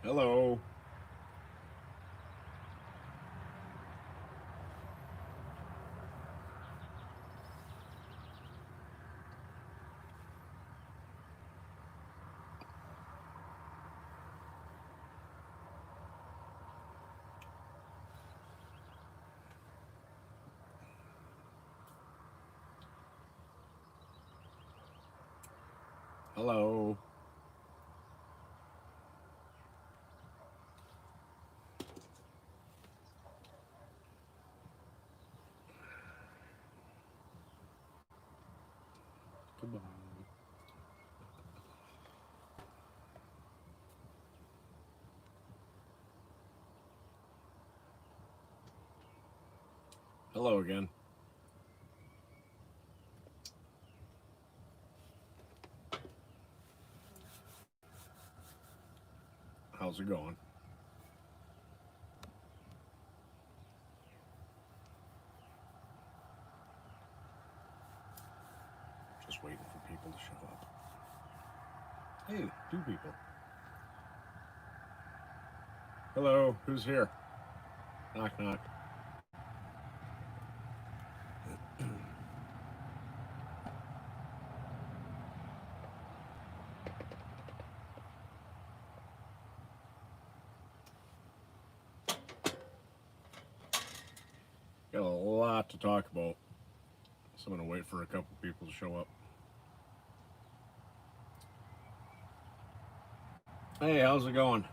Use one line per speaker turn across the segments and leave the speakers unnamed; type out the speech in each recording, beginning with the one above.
Hello. Hello. Goodbye. Hello again. How's it going? Just waiting for people to show up. Hey, two people. Hello, who's here? Knock, knock. Got a lot to talk about. So I'm going to wait for a couple people to show up. Hey, how's it going?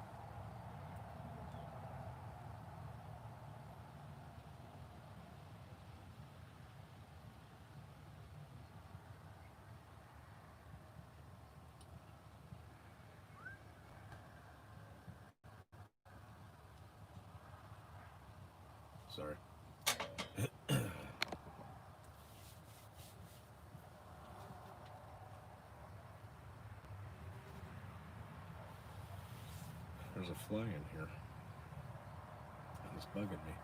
Sorry. There's a fly in here. And it's bugging me.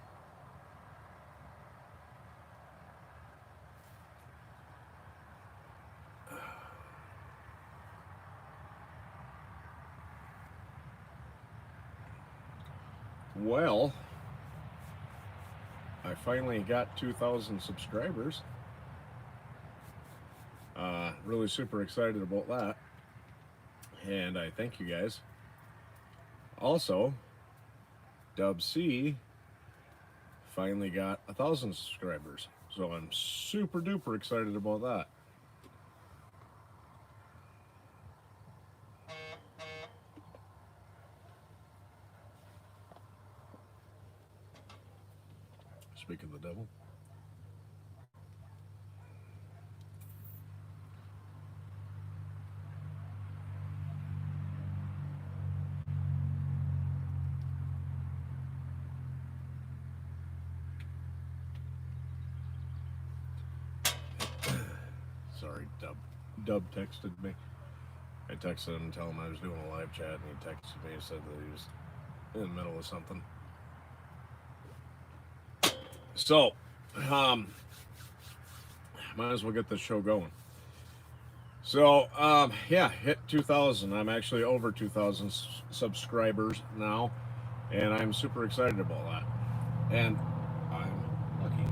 Well, I finally got 2,000 subscribers. Really super excited about that. And I thank you guys. Also, Dub C finally got 1,000 subscribers. So I'm super duper excited about that. Speak of the devil. Sorry, Dub texted me. I texted him and told him I was doing a live chat, and he texted me and said that he was in the middle of something. So, um, might as well get this show going. So, yeah, hit 2,000. I'm actually over 2,000 subscribers now, and I'm super excited about that. And I'm lucky.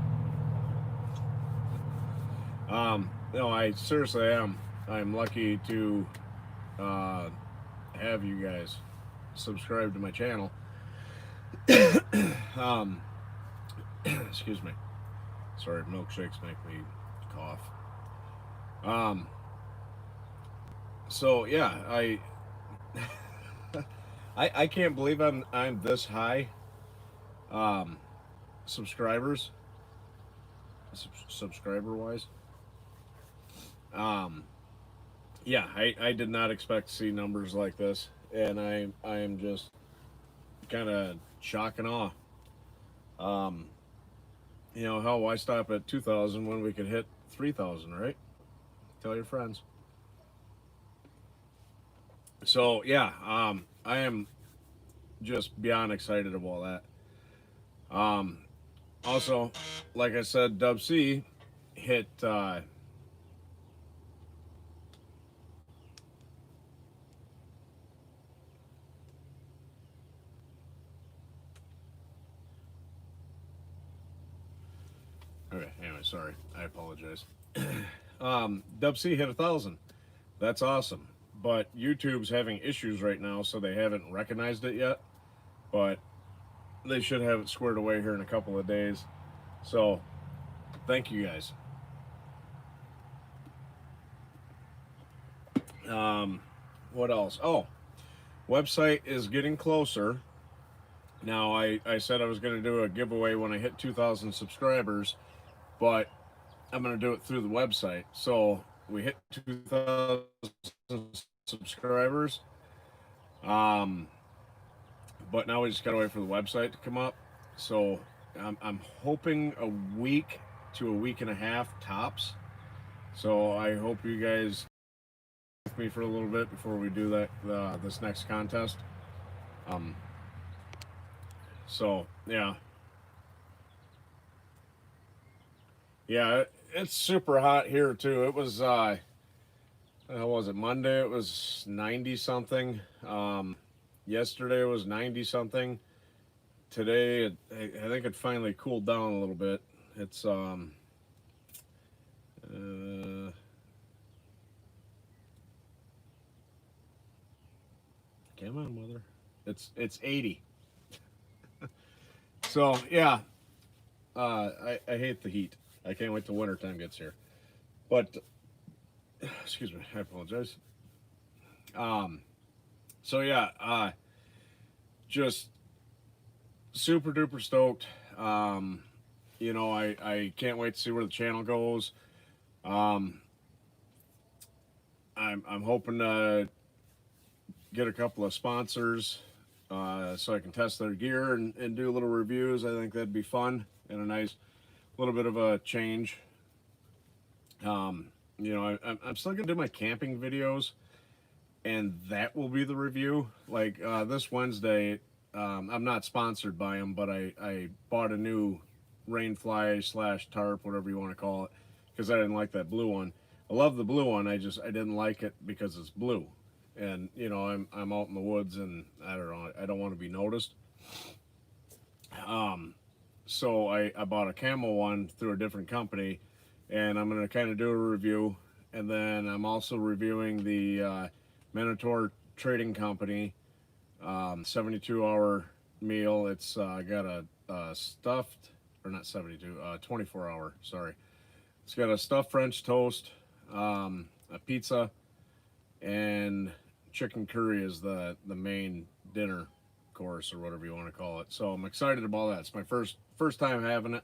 No, I seriously am. I'm lucky to uh, have you guys subscribe to my channel. um, excuse me. Sorry, milkshakes make me cough. Um, so yeah, I can't believe I'm this high. Um, subscribers, subscriber wise. Um, yeah, I did not expect to see numbers like this, and I am just kind of shock and awe. Um, hell, why stop at 2,000 when we could hit 3,000, right? Tell your friends. So yeah, I am just beyond excited about that. Also, like I said, Dub C hit. Okay, anyway, sorry. I apologize. Dub C hit 1,000. That's awesome. But YouTube's having issues right now, so they haven't recognized it yet. But they should have it squared away here in a couple of days. So, thank you guys. What else? Oh, website is getting closer. Now, I said I was going to do a giveaway when I hit 2,000 subscribers, but I'm going to do it through the website. So we hit 2,000 subscribers. But now we just got to wait for the website to come up. So I'm hoping a week to a week and a half tops. So I hope you guys with me for a little bit before we do that this next contest. So yeah, it's super hot here too. It was how was it Monday? It was 90 something. Yesterday it was 90 something. Today I think it finally cooled down a little bit. It's come on, mother. It's 80. So yeah, I hate the heat. I can't wait till wintertime gets here. But excuse me, I apologize. So yeah, just super duper stoked. I can't wait to see where the channel goes. I'm hoping to get a couple of sponsors so I can test their gear and do little reviews. I think that'd be fun and a nice little bit of a change. I'm still gonna do my camping videos, and that will be the review. Like this Wednesday, I'm not sponsored by them, but I bought a new rainfly / tarp, whatever you want to call it, because I didn't like that blue one. I love the blue one. I didn't like it because it's blue, and I'm out in the woods, and I don't know. I don't want to be noticed. So I bought a camo one through a different company, and I'm gonna kind of do a review, and then I'm also reviewing the Minotaur Trading Company 72-hour meal. It's got a stuffed, or not 72, 24-hour, sorry. It's got a stuffed French toast, a pizza, and chicken curry is the main dinner course, or whatever you want to call it. So I'm excited about that. It's my first time having it.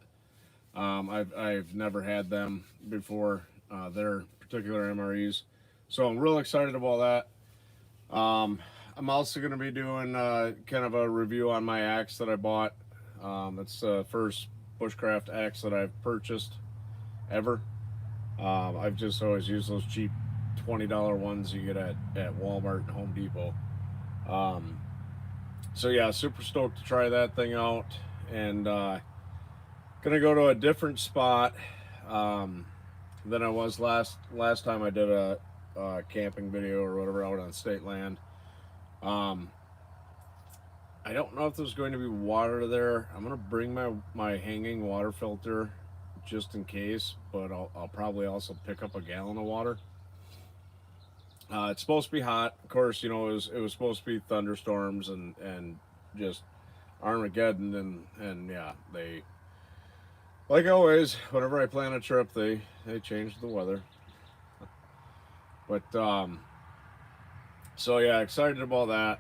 I've never had them before, their particular MREs. So I'm real excited about that. I'm also going to be doing kind of a review on my axe that I bought. It's the first bushcraft axe that I've purchased ever. I've just always used those cheap $20 ones you get at Walmart and Home Depot. So yeah, super stoked to try that thing out, and gonna go to a different spot than I was last time I did a camping video or whatever out on state land. I don't know if there's going to be water there. I'm gonna bring my hanging water filter just in case, but I'll probably also pick up a gallon of water. It's supposed to be hot, of course. It was supposed to be thunderstorms and just Armageddon, and yeah, they, like always, whenever I plan a trip, they change the weather. But so yeah, excited about that.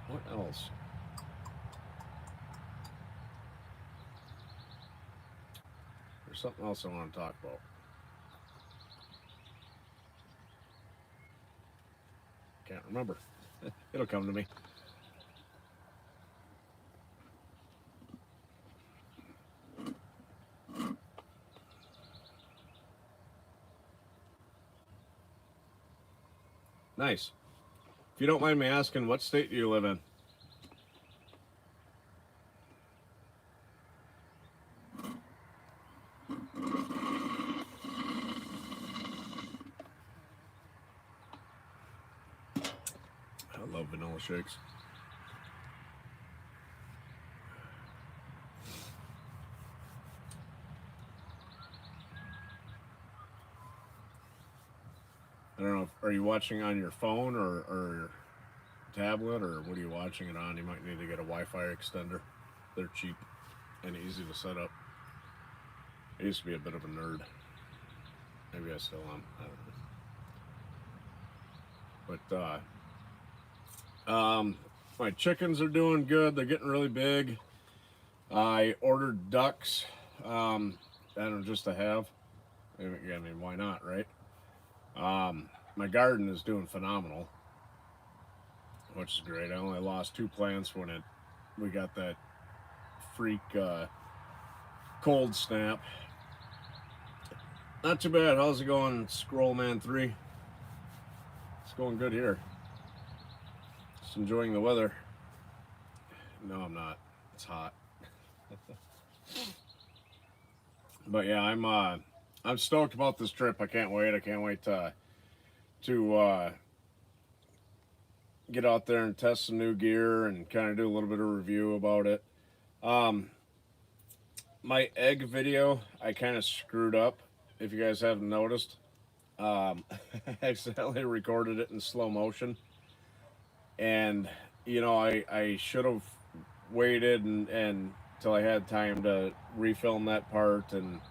What else? There's something else I want to talk about. Can't remember. It'll come to me. Nice. If you don't mind me asking, what state do you live in? I love vanilla shakes. I don't know. Are you watching on your phone or tablet, or what are you watching it on? You might need to get a Wi-Fi extender. They're cheap and easy to set up. I used to be a bit of a nerd. Maybe I still am. I don't know. But my chickens are doing good. They're getting really big. I ordered ducks. I don't know, just to have. I mean, why not, right? My garden is doing phenomenal, which is great. I only lost 2 plants when we got that freak cold snap. Not too bad. How's it going, Scroll Man 3? It's going good here. Just enjoying the weather. No, I'm not. It's hot. But yeah, I'm stoked about this trip. I can't wait. I can't wait to get out there and test some new gear and kind of do a little bit of review about it. Um, my egg video, I kind of screwed up. If you guys haven't noticed, I accidentally recorded it in slow motion, and I should have waited and till I had time to refilm that part and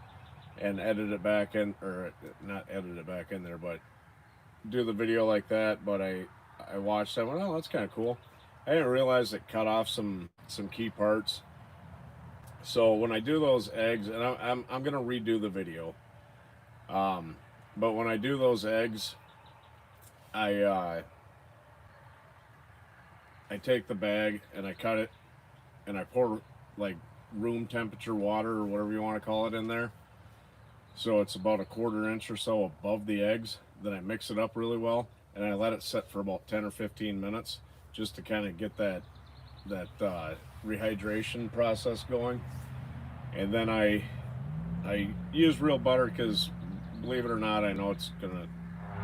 edit it back in, or not edit it back in there, but do the video like that. But I watched that. Well, that's kind of cool. I didn't realize it cut off some key parts. So when I do those eggs, and I'm gonna redo the video. Um, but when I do those eggs, I I take the bag and I cut it and I pour like room temperature water or whatever you want to call it in there. So it's about a 1/4 inch or so above the eggs. Then I mix it up really well and I let it sit for about 10 or 15 minutes just to kind of get that rehydration process going. And then I use real butter because, believe it or not, I know it's gonna,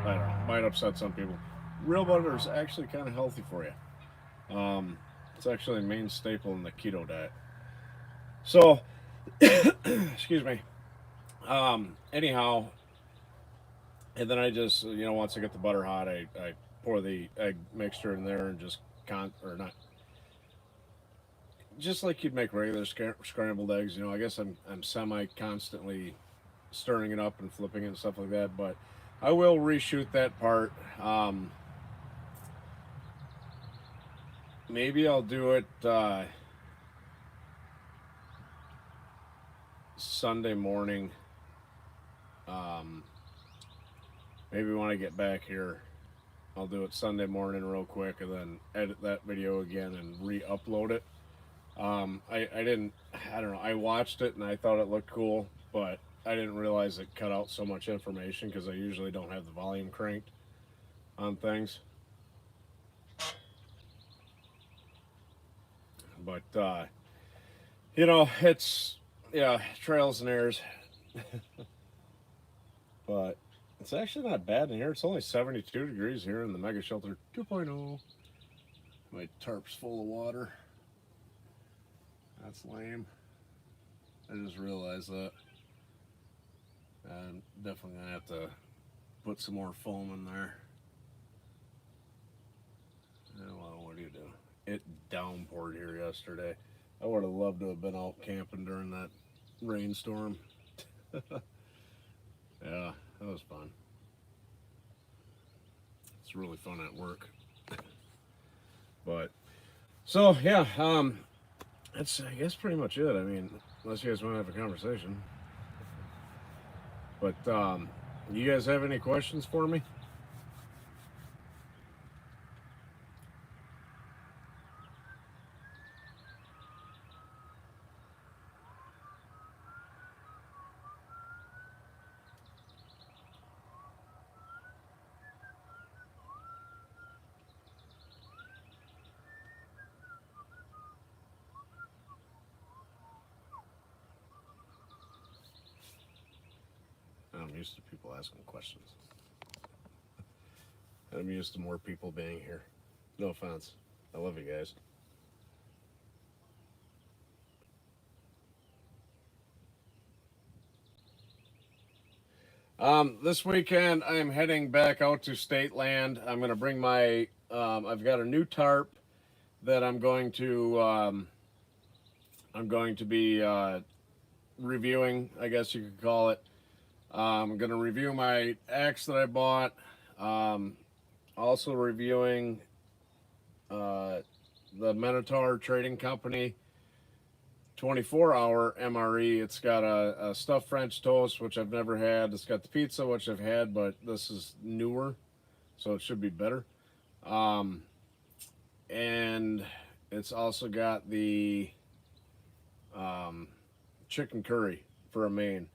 I don't know, might upset some people. Real butter is actually kind of healthy for you. It's actually a main staple in the keto diet. So, excuse me. Anyhow, and then I just, once I get the butter hot, I pour the egg mixture in there and just or not, just like you'd make regular scrambled eggs. I guess I'm semi constantly stirring it up and flipping it and stuff like that. But I will reshoot that part. Maybe I'll do it Sunday morning. Um, Maybe when I get back here, I'll do it Sunday morning real quick and then edit that video again and re-upload it. I didn't, I don't know, I watched it and I thought it looked cool, but I didn't realize it cut out so much information because I usually don't have the volume cranked on things. But, it's, yeah, trials and errors. But it's actually not bad in here. It's only 72 degrees here in the Mega Shelter 2.0. My tarp's full of water. That's lame. I just realized that. I'm definitely going to have to put some more foam in there. Well, what do you do? It downpoured here yesterday. I would have loved to have been out camping during that rainstorm. Yeah, that was fun. It's really fun at work. But so yeah, that's I guess pretty much it. I mean, unless you guys want to have a conversation. But you guys have any questions for me? I'm used to people asking questions. I'm used to more people being here. No offense. I love you guys. This weekend I'm heading back out to State Land. I'm going to bring my. I've got a new tarp that I'm going to be reviewing. I guess you could call it. I'm going to review my axe that I bought. Um, Also reviewing uh, the Minotaur Trading Company 24-hour MRE. It's got a stuffed French toast, which I've never had. It's got the pizza, which I've had, but this is newer, so it should be better. Um, and it's also got the um, chicken curry for a main,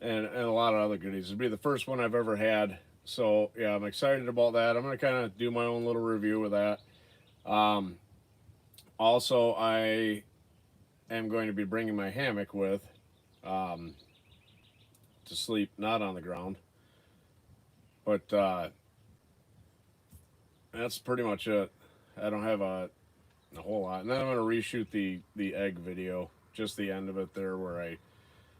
and a lot of other goodies. It'll be the first one I've ever had. So yeah, I'm excited about that. I'm gonna kind of do my own little review of that. Um, Also, I am going to be bringing my hammock with um, to sleep, not on the ground. But that's pretty much it. I don't have a whole lot. And then I'm going to reshoot the egg video, just the end of it there where I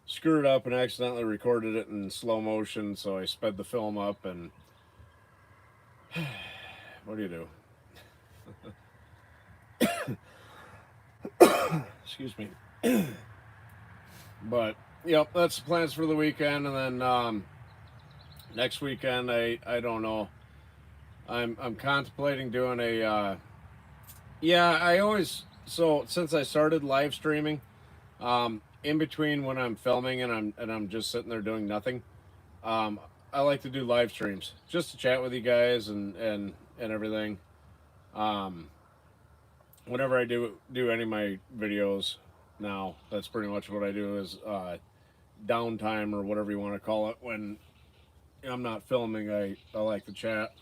screwed up and accidentally recorded it in slow motion. So I sped the film up and what do you do? Excuse me. But yep, that's the plans for the weekend. And then next weekend, I don't know. I'm contemplating doing a yeah, I always so since I started live streaming, in between when I'm filming and I'm just sitting there doing nothing, um, I like to do live streams just to chat with you guys and everything. Um, Whenever I do any of my videos now, that's pretty much what I do is downtime or whatever you want to call it. When I'm not filming, I like to chat.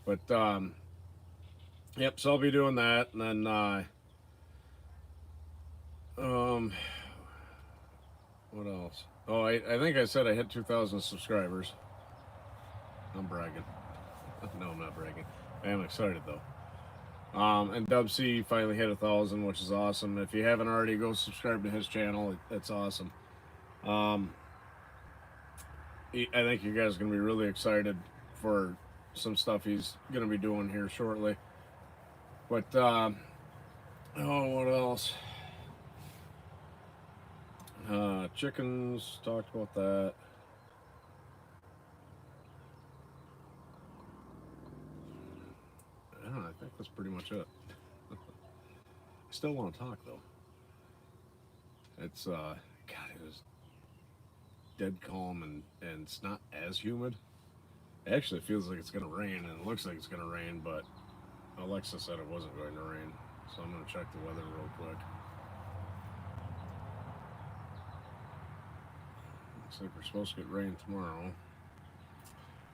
But yep, so I'll be doing that, and then um, what else? Oh, I think I said I hit 2,000 subscribers. I'm bragging. No, I'm not bragging. I am excited though. And Dub C finally hit 1,000, which is awesome. If you haven't already, go subscribe to his channel. It's awesome. Um, I think you guys are gonna be really excited for some stuff he's gonna be doing here shortly. But oh, what else? Chickens. Talked about that. I don't know, I think that's pretty much it. I still want to talk though. It's God, it was dead calm and it's not as humid. Actually, it feels like it's gonna rain and it looks like it's gonna rain, but Alexa said it wasn't going to rain, so I'm gonna check the weather real quick. Looks like we're supposed to get rain tomorrow.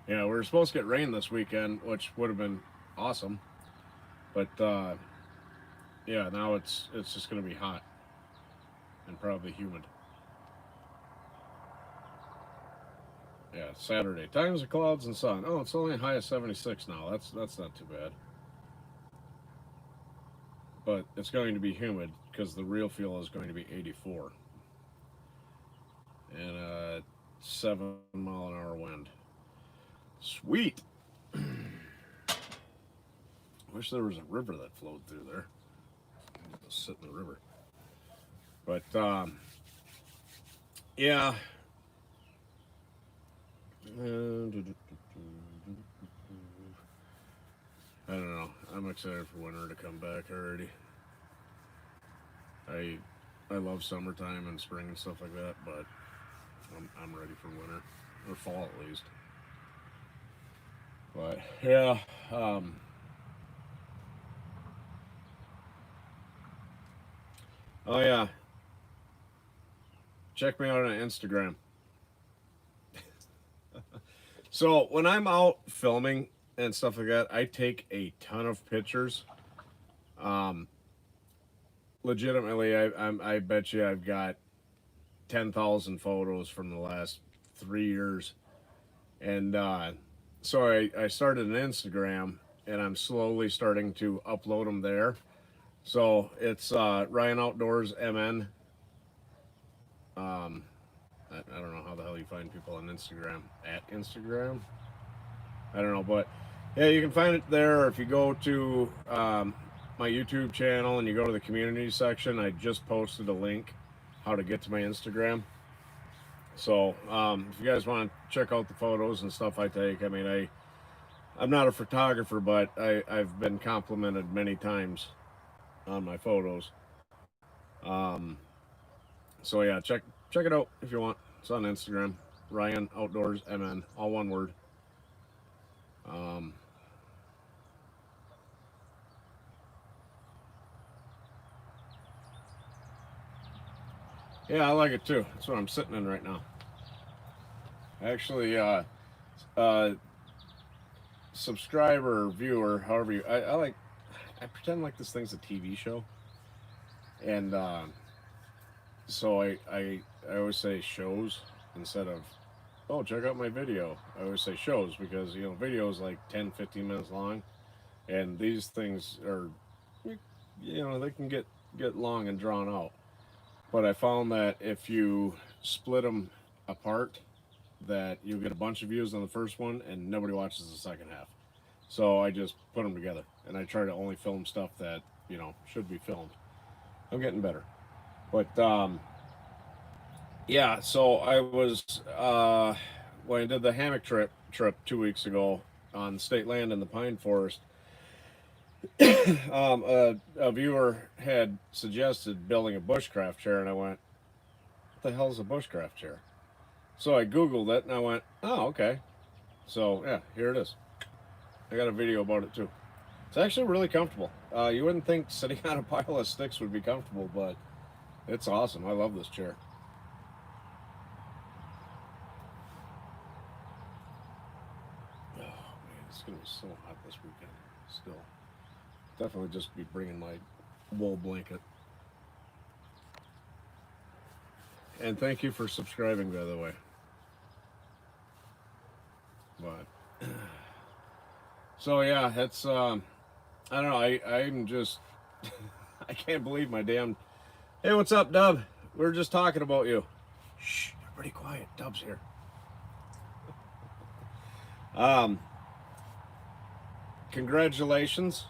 Yeah, we were supposed to get rain this weekend, which would have been awesome, but yeah, now it's just gonna be hot and probably humid. Yeah, Saturday. Times of clouds and sun. Oh, it's only a high of 76 now. That's not too bad. But it's going to be humid because the real feel is going to be 84 and a 7-mile-an-hour wind. Sweet. Wish there was a river that flowed through there. Just sit in the river. But yeah. I don't know. I'm excited for winter to come back already. I I love summertime and spring and stuff like that, but I'm ready for winter or fall at least. But yeah, um, oh yeah, check me out on Instagram. So when I'm out filming and stuff like that, I take a ton of pictures. Um, Legitimately, I bet you I've got 10,000 photos from the last 3 years, and so I started an Instagram, and I'm slowly starting to upload them there. So it's Ryan Outdoors MN. Um, I don't know how the hell you find people on Instagram at Instagram. I don't know, but yeah, you can find it there. If you go to my YouTube channel and you go to the community section, I just posted a link how to get to my Instagram. So if you guys want to check out the photos and stuff I take, I mean, I'm not a photographer, but I've been complimented many times on my photos. Um, so yeah, check it out if you want. It's on Instagram, Ryan Outdoors MN, all one word. Um, yeah, I like it too. That's what I'm sitting in right now. Actually, uh, subscriber, viewer, however you, I pretend like this thing's a TV show, and so I always say shows instead of, oh, check out my video. I always say shows because, you know, videos like 10-15 minutes long, and these things are, you know, they can get long and drawn out. But I found that if you split them apart, that you'll get a bunch of views on the first one and nobody watches the second half. So I just put them together, and I try to only film stuff that, you know, should be filmed. I'm getting better. But yeah, so I was when I did the hammock trip 2 weeks ago on state land in the pine forest. A viewer had suggested building a bushcraft chair, and I went, "What the hell is a bushcraft chair?" So I Googled it, and I went, "Oh, okay." So yeah, here it is. I got a video about it too. It's actually really comfortable. You wouldn't think sitting on a pile of sticks would be comfortable, but it's awesome. I love this chair. Oh man, it's gonna be so hot this weekend. Still, definitely just be bringing my wool blanket. And thank you for subscribing, by the way. But so yeah, it's I don't know. I'm just I can't believe my damn. Hey, what's up, Dub? We are just talking about you. Shh, everybody quiet. Dub's here. Congratulations.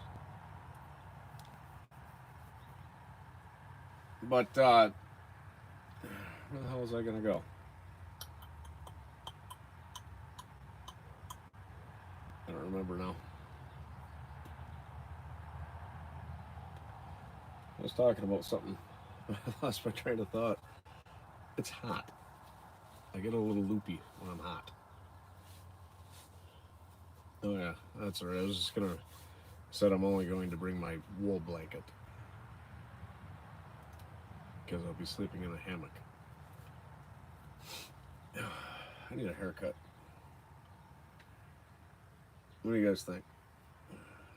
But where the hell was I gonna go? I don't remember now. I was talking about something. I lost my train of thought. It's hot. I get a little loopy when I'm hot. Oh yeah, that's all right. I was just gonna said I'm only going to bring my wool blanket because I'll be sleeping in a hammock. I need a haircut. What do you guys think?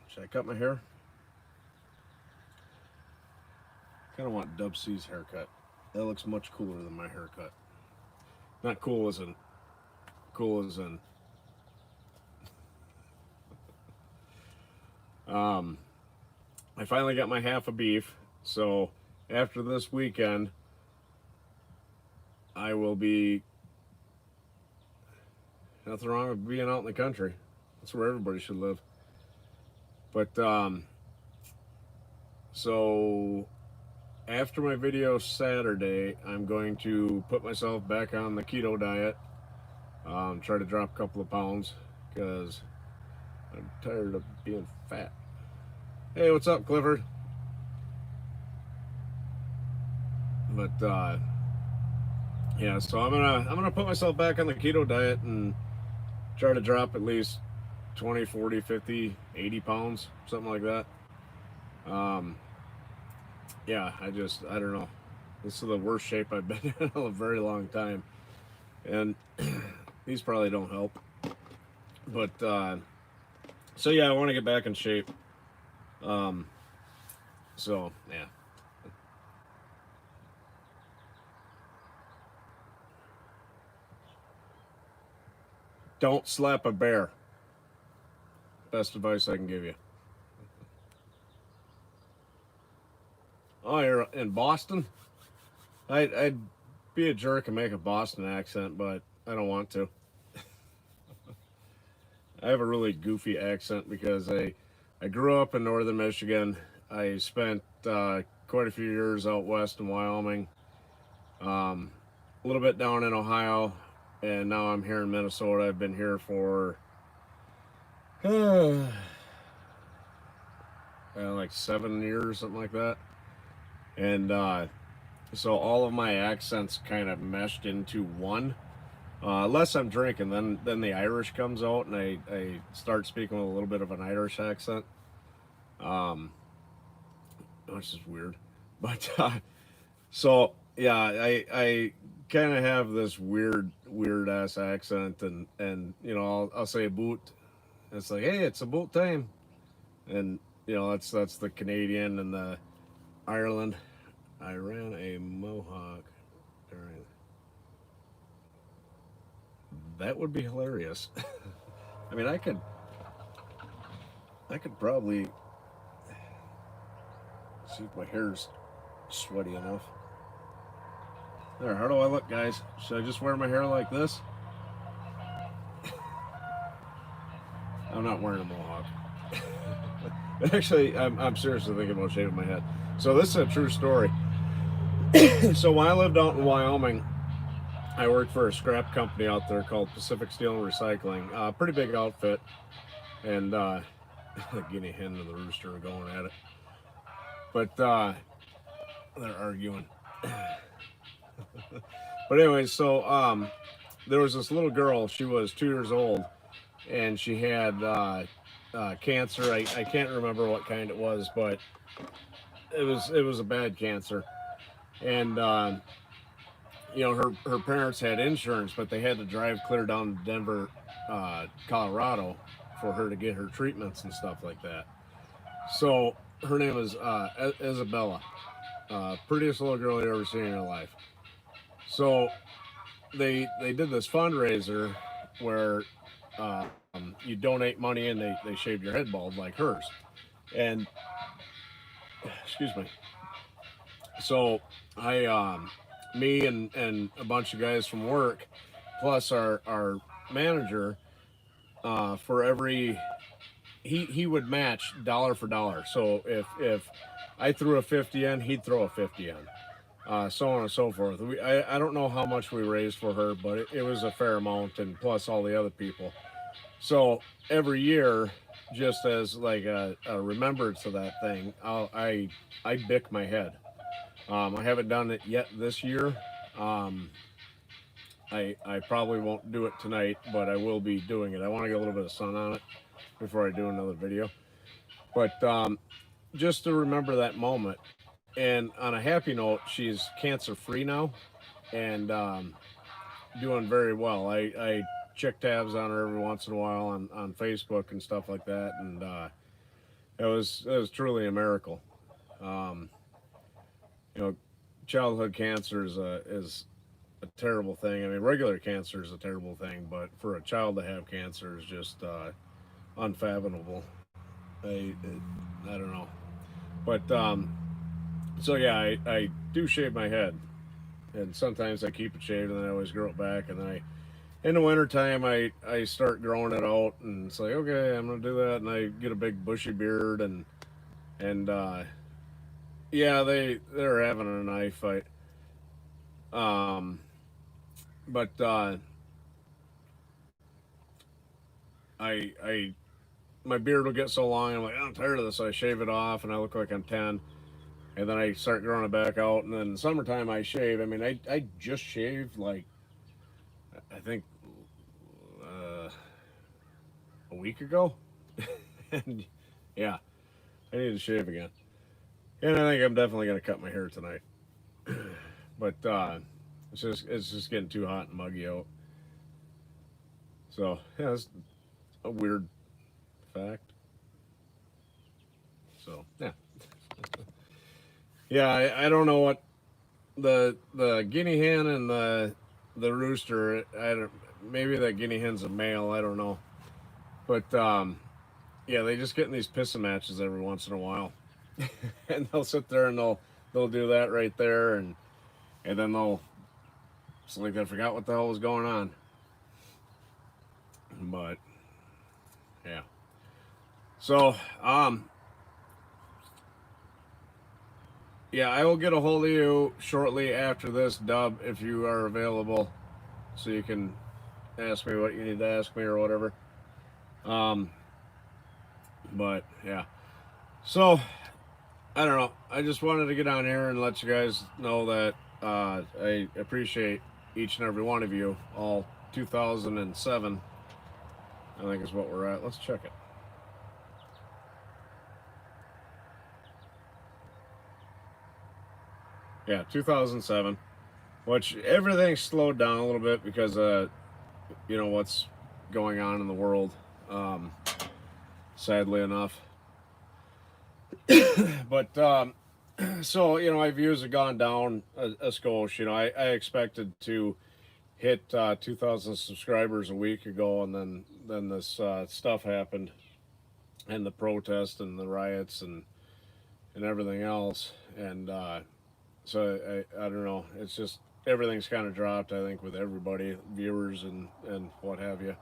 Should I cut my hair? Kind of want Dub C's haircut. That looks much cooler than my haircut. Not cool as in cool as in I finally got my half a beef, so after this weekend I will be nothing wrong with being out in the country. That's where everybody should live. But so after my video Saturday, I'm going to put myself back on the keto diet. Try to drop a couple of pounds because I'm tired of being fat. Hey, what's up, Clifford? But yeah, so I'm gonna put myself back on the keto diet and try to drop at least 20, 40, 50, 80 pounds, something like that. Yeah, I don't know. This is the worst shape I've been in a very long time. And these probably don't help. But, so yeah, I want to get back in shape. So, yeah. Don't slap a bear. Best advice I can give you. Oh, you're in Boston? I be a jerk and make a Boston accent, but I don't want to. I have a really goofy accent because I grew up in northern Michigan. I spent quite a few years out west in Wyoming, a little bit down in Ohio, and now I'm here in Minnesota. I've been here for like 7 years, something like that. And so all of my accents kind of meshed into one. Unless I'm drinking, then the Irish comes out, and I start speaking with a little bit of an Irish accent, which is weird. But so yeah, I kind of have this weird ass accent, and I'll say boot. It's like, hey, it's about time, and that's the Canadian and the Ireland. I ran a mohawk during. That would be hilarious. I mean, I could probably see if my hair's sweaty enough. There, how do I look, guys? Should I just wear my hair like this? I'm not wearing a mohawk. Actually, I'm seriously thinking about shaving my head. So this is a true story. So when I lived out in Wyoming, I worked for a scrap company out there called Pacific Steel and Recycling. Pretty big outfit. And the guinea hen and the rooster are going at it. But they're arguing. But anyway, so there was this little girl. She was 2 years old, and she had cancer. I can't remember what kind it was, but it was a bad cancer. And her parents had insurance, but they had to drive clear down to Denver, Colorado, for her to get her treatments and stuff like that. So her name is Isabella, prettiest little girl you ever seen in your life. So they did this fundraiser where you donate money and they shaved your head bald like hers. And excuse me. So me and a bunch of guys from work, plus our manager, for every he would match dollar for dollar. So if I threw a 50 in, he'd throw a 50 in. So on and so forth. I don't know how much we raised for her, but it was a fair amount, and plus all the other people. So every year, just as like a remembrance of that thing, I bick my head. I haven't done it yet this year. I probably won't do it tonight, but I will be doing it. I want to get a little bit of sun on it before I do another video. But just to remember that moment. And on a happy note, she's cancer free now, and doing very well. I check tabs on her every once in a while on Facebook and stuff like that, and it was truly a miracle. Um, Childhood cancer is a terrible thing. I mean, regular cancer is a terrible thing, but for a child to have cancer is just unfathomable. I don't know, but so yeah, I do shave my head, and sometimes I keep it shaved, and then I always grow it back, and then in the wintertime I start growing it out, and it's like, okay, I'm gonna do that, and I get a big bushy beard, and yeah, they're having a knife fight. But I my beard will get so long, I'm like, I'm tired of this. So I shave it off, and I look like I'm 10. And then I start growing it back out. And then in the summertime, I shave. I mean, I just shaved like, I think a week ago. And yeah, I need to shave again. And I think I'm definitely going to cut my hair tonight. But it's just getting too hot and muggy out. So yeah, it's a weird fact. So yeah. Yeah, I don't know what the guinea hen and the rooster. I don't. Maybe the guinea hen's a male. I don't know. But yeah, they just get in these pissing matches every once in a while, and they'll sit there and they'll do that right there, and then they'll It's like I forgot what the hell was going on. But yeah. So, yeah, I will get a hold of you shortly after this, Dub, if you are available, so you can ask me what you need to ask me or whatever. Um, but yeah, so I don't know. I just wanted to get on here and let you guys know that I appreciate each and every one of you. All 2007, I think is what we're at. Let's check it. Yeah, 2007. Which everything slowed down a little bit because what's going on in the world. Um, sadly enough. But so my views have gone down a skosh. I expected to hit 2,000 subscribers a week ago, and then this stuff happened, and the protest and the riots and everything else, and so I don't know. It's just everything's kind of dropped. I think with everybody, viewers and what have you.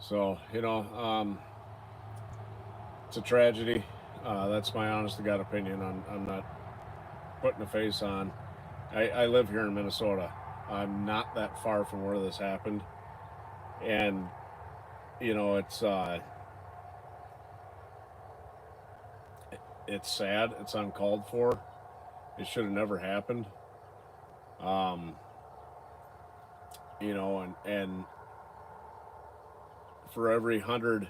So it's a tragedy. That's my honest to God opinion. I'm not putting a face on. I live here in Minnesota. I'm not that far from where this happened, and it's sad. It's uncalled for. It should have never happened. Um, and for every 100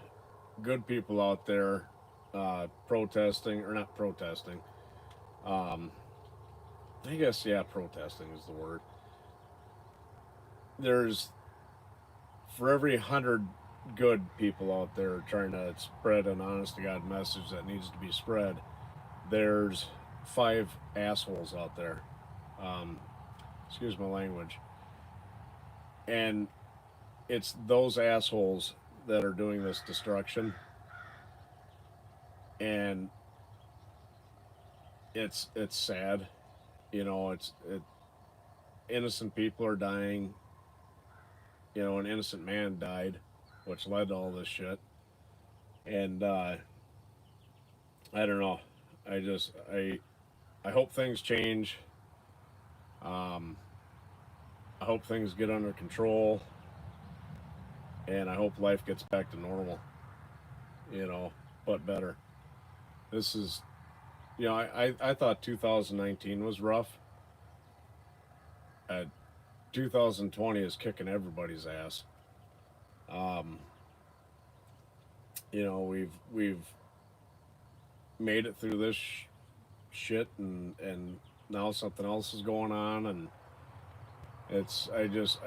good people out there protesting or not protesting, um, I guess protesting is the word. There's for every 100 good people out there trying to spread an honest to God message that needs to be spread, there's 5 assholes out there. Um, excuse my language. And it's those assholes that are doing this destruction. And it's sad. Innocent people are dying. An innocent man died, which led to all this shit. And I don't know. I hope things change. Um, I hope things get under control, and I hope life gets back to normal. But better. This is, I thought 2019 was rough. 2020 is kicking everybody's ass. Um, we've made it through this shit, and now something else is going on, and I just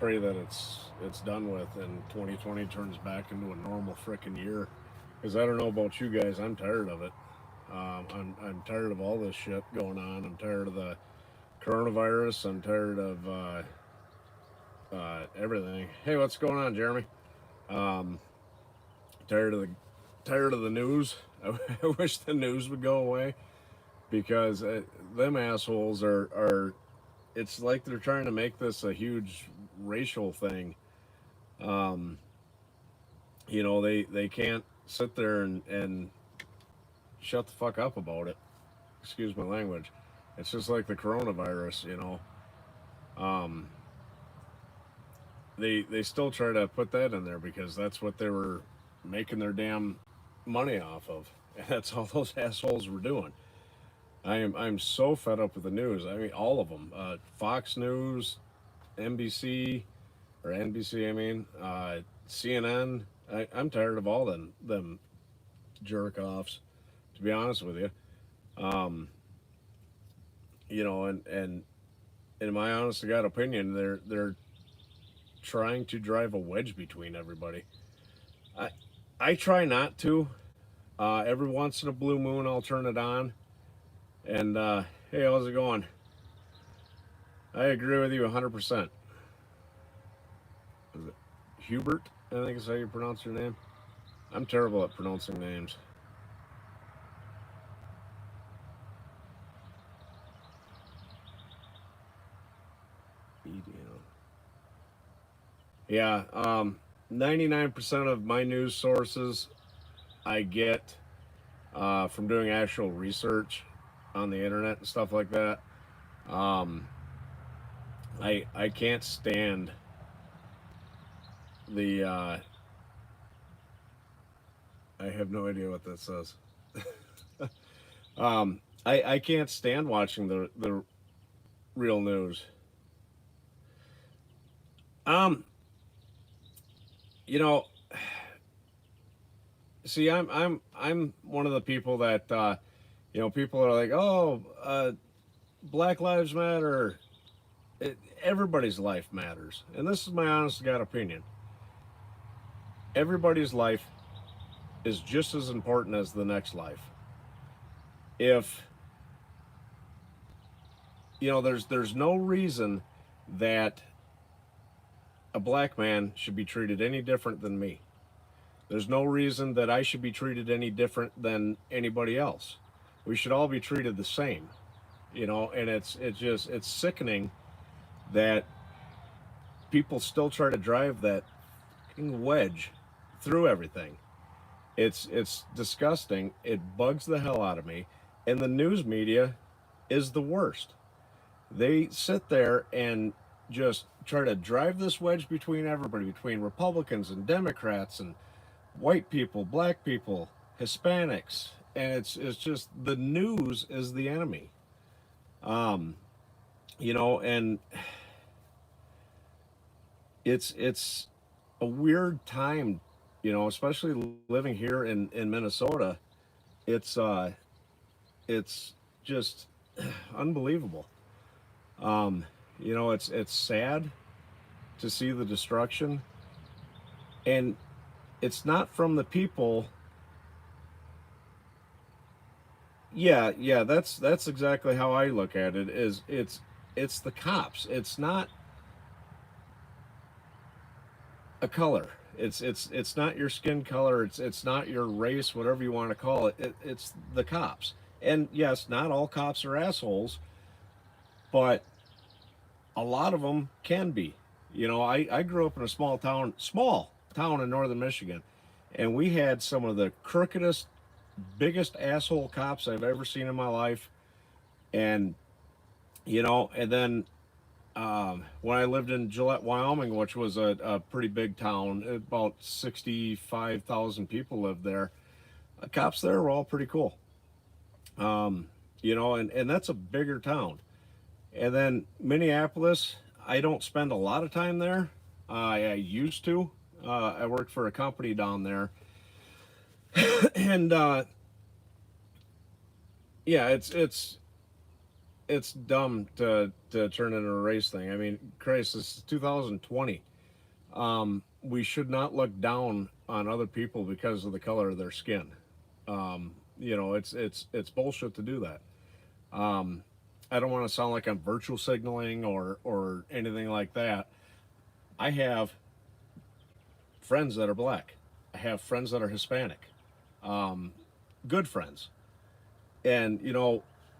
pray that it's done with, and 2020 turns back into a normal freaking year. Because I don't know about you guys, I'm tired of it. I'm tired of all this shit going on. I'm tired of the coronavirus. I'm tired of everything. Hey, what's going on, Jeremy? Um, tired of the news. I wish the news would go away because them assholes are. It's like they're trying to make this a huge racial thing. Um, they can't sit there and shut the fuck up about it. Excuse my language. It's just like the coronavirus. Um, they still try to put that in there because that's what they were making their damn money off of. And that's all those assholes were doing. I'm so fed up with the news. I mean, all of them. Fox News, NBC or NBC. I mean, CNN. I'm tired of all them jerk offs. To be honest with you, um, and in my honest to God opinion, they're trying to drive a wedge between everybody. I I try not to. Every once in a blue moon, I'll turn it on. And hey, how's it going? I agree with you 100%. Is it Hubert? I think is how you pronounce your name. I'm terrible at pronouncing names. Yeah, 99% of my news sources I get from doing actual research on the internet and stuff like that. Um, I can't stand the. I have no idea what that says. I can't stand watching the real news. Um, you know, see, I'm one of the people that people are like, oh, Black Lives Matter. Everybody's life matters, and this is my honest to God opinion. Everybody's life is just as important as the next life. If there's no reason that a black man should be treated any different than me. There's no reason that I should be treated any different than anybody else. We should all be treated the same, and it's sickening that people still try to drive that wedge through everything. It's disgusting. It bugs the hell out of me. And the news media is the worst. They sit there and just try to drive this wedge between everybody, between Republicans and Democrats and white people, black people, Hispanics, and it's just the news is the enemy. Um, and it's a weird time, especially living here in Minnesota. It's just unbelievable. It's sad to see the destruction, and it's not from the people. Yeah, that's exactly how I look at it. Is it's the cops. It's not a color. It's not your skin color. It's not your race, whatever you want to call it. It's the cops. And yes, not all cops are assholes, but a lot of them can be. I grew up in a small town in northern Michigan, and we had some of the crookedest, biggest asshole cops I've ever seen in my life. And and then when I lived in Gillette, Wyoming, which was a pretty big town, about 65,000 people lived there. The cops there were all pretty cool. And that's a bigger town. And then Minneapolis, I don't spend a lot of time there. I used to. I worked for a company down there, and yeah, it's dumb to turn it into a race thing. I mean, Christ, this is 2020. We should not look down on other people because of the color of their skin. It's bullshit to do that. I don't want to sound like I'm virtual signaling or anything like that. I have friends that are black. I have friends that are Hispanic. Um, Good friends, and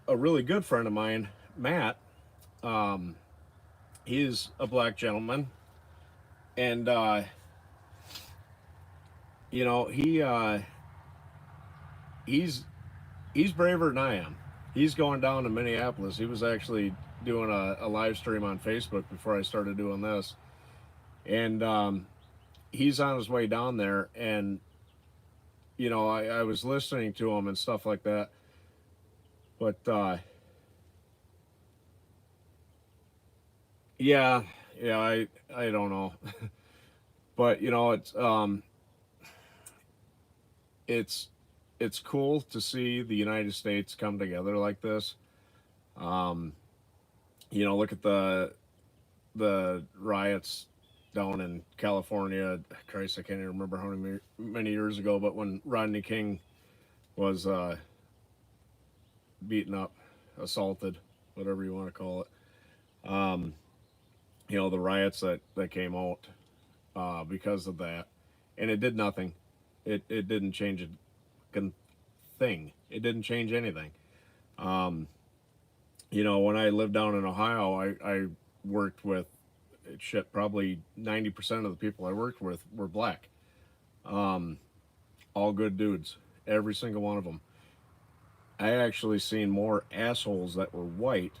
a really good friend of mine, Matt. Um, he's a black gentleman, and he he's he's braver than I am. He's going down to Minneapolis. He was actually doing a live stream on Facebook before I started doing this, and he's on his way down there. And I was listening to him and stuff like that. But yeah, yeah, I don't know, but it's it's cool to see the United States come together like this. Um, Look at the riots down in California. Christ, I can't even remember how many years ago, but when Rodney King was beaten up, assaulted, whatever you want to call it. The riots that came out because of that, and it did nothing. It didn't change a thing. It didn't change anything. Um, when I lived down in Ohio, I worked with, shit, probably 90% of the people I worked with were black. Um, all good dudes, every single one of them. I actually seen more assholes that were white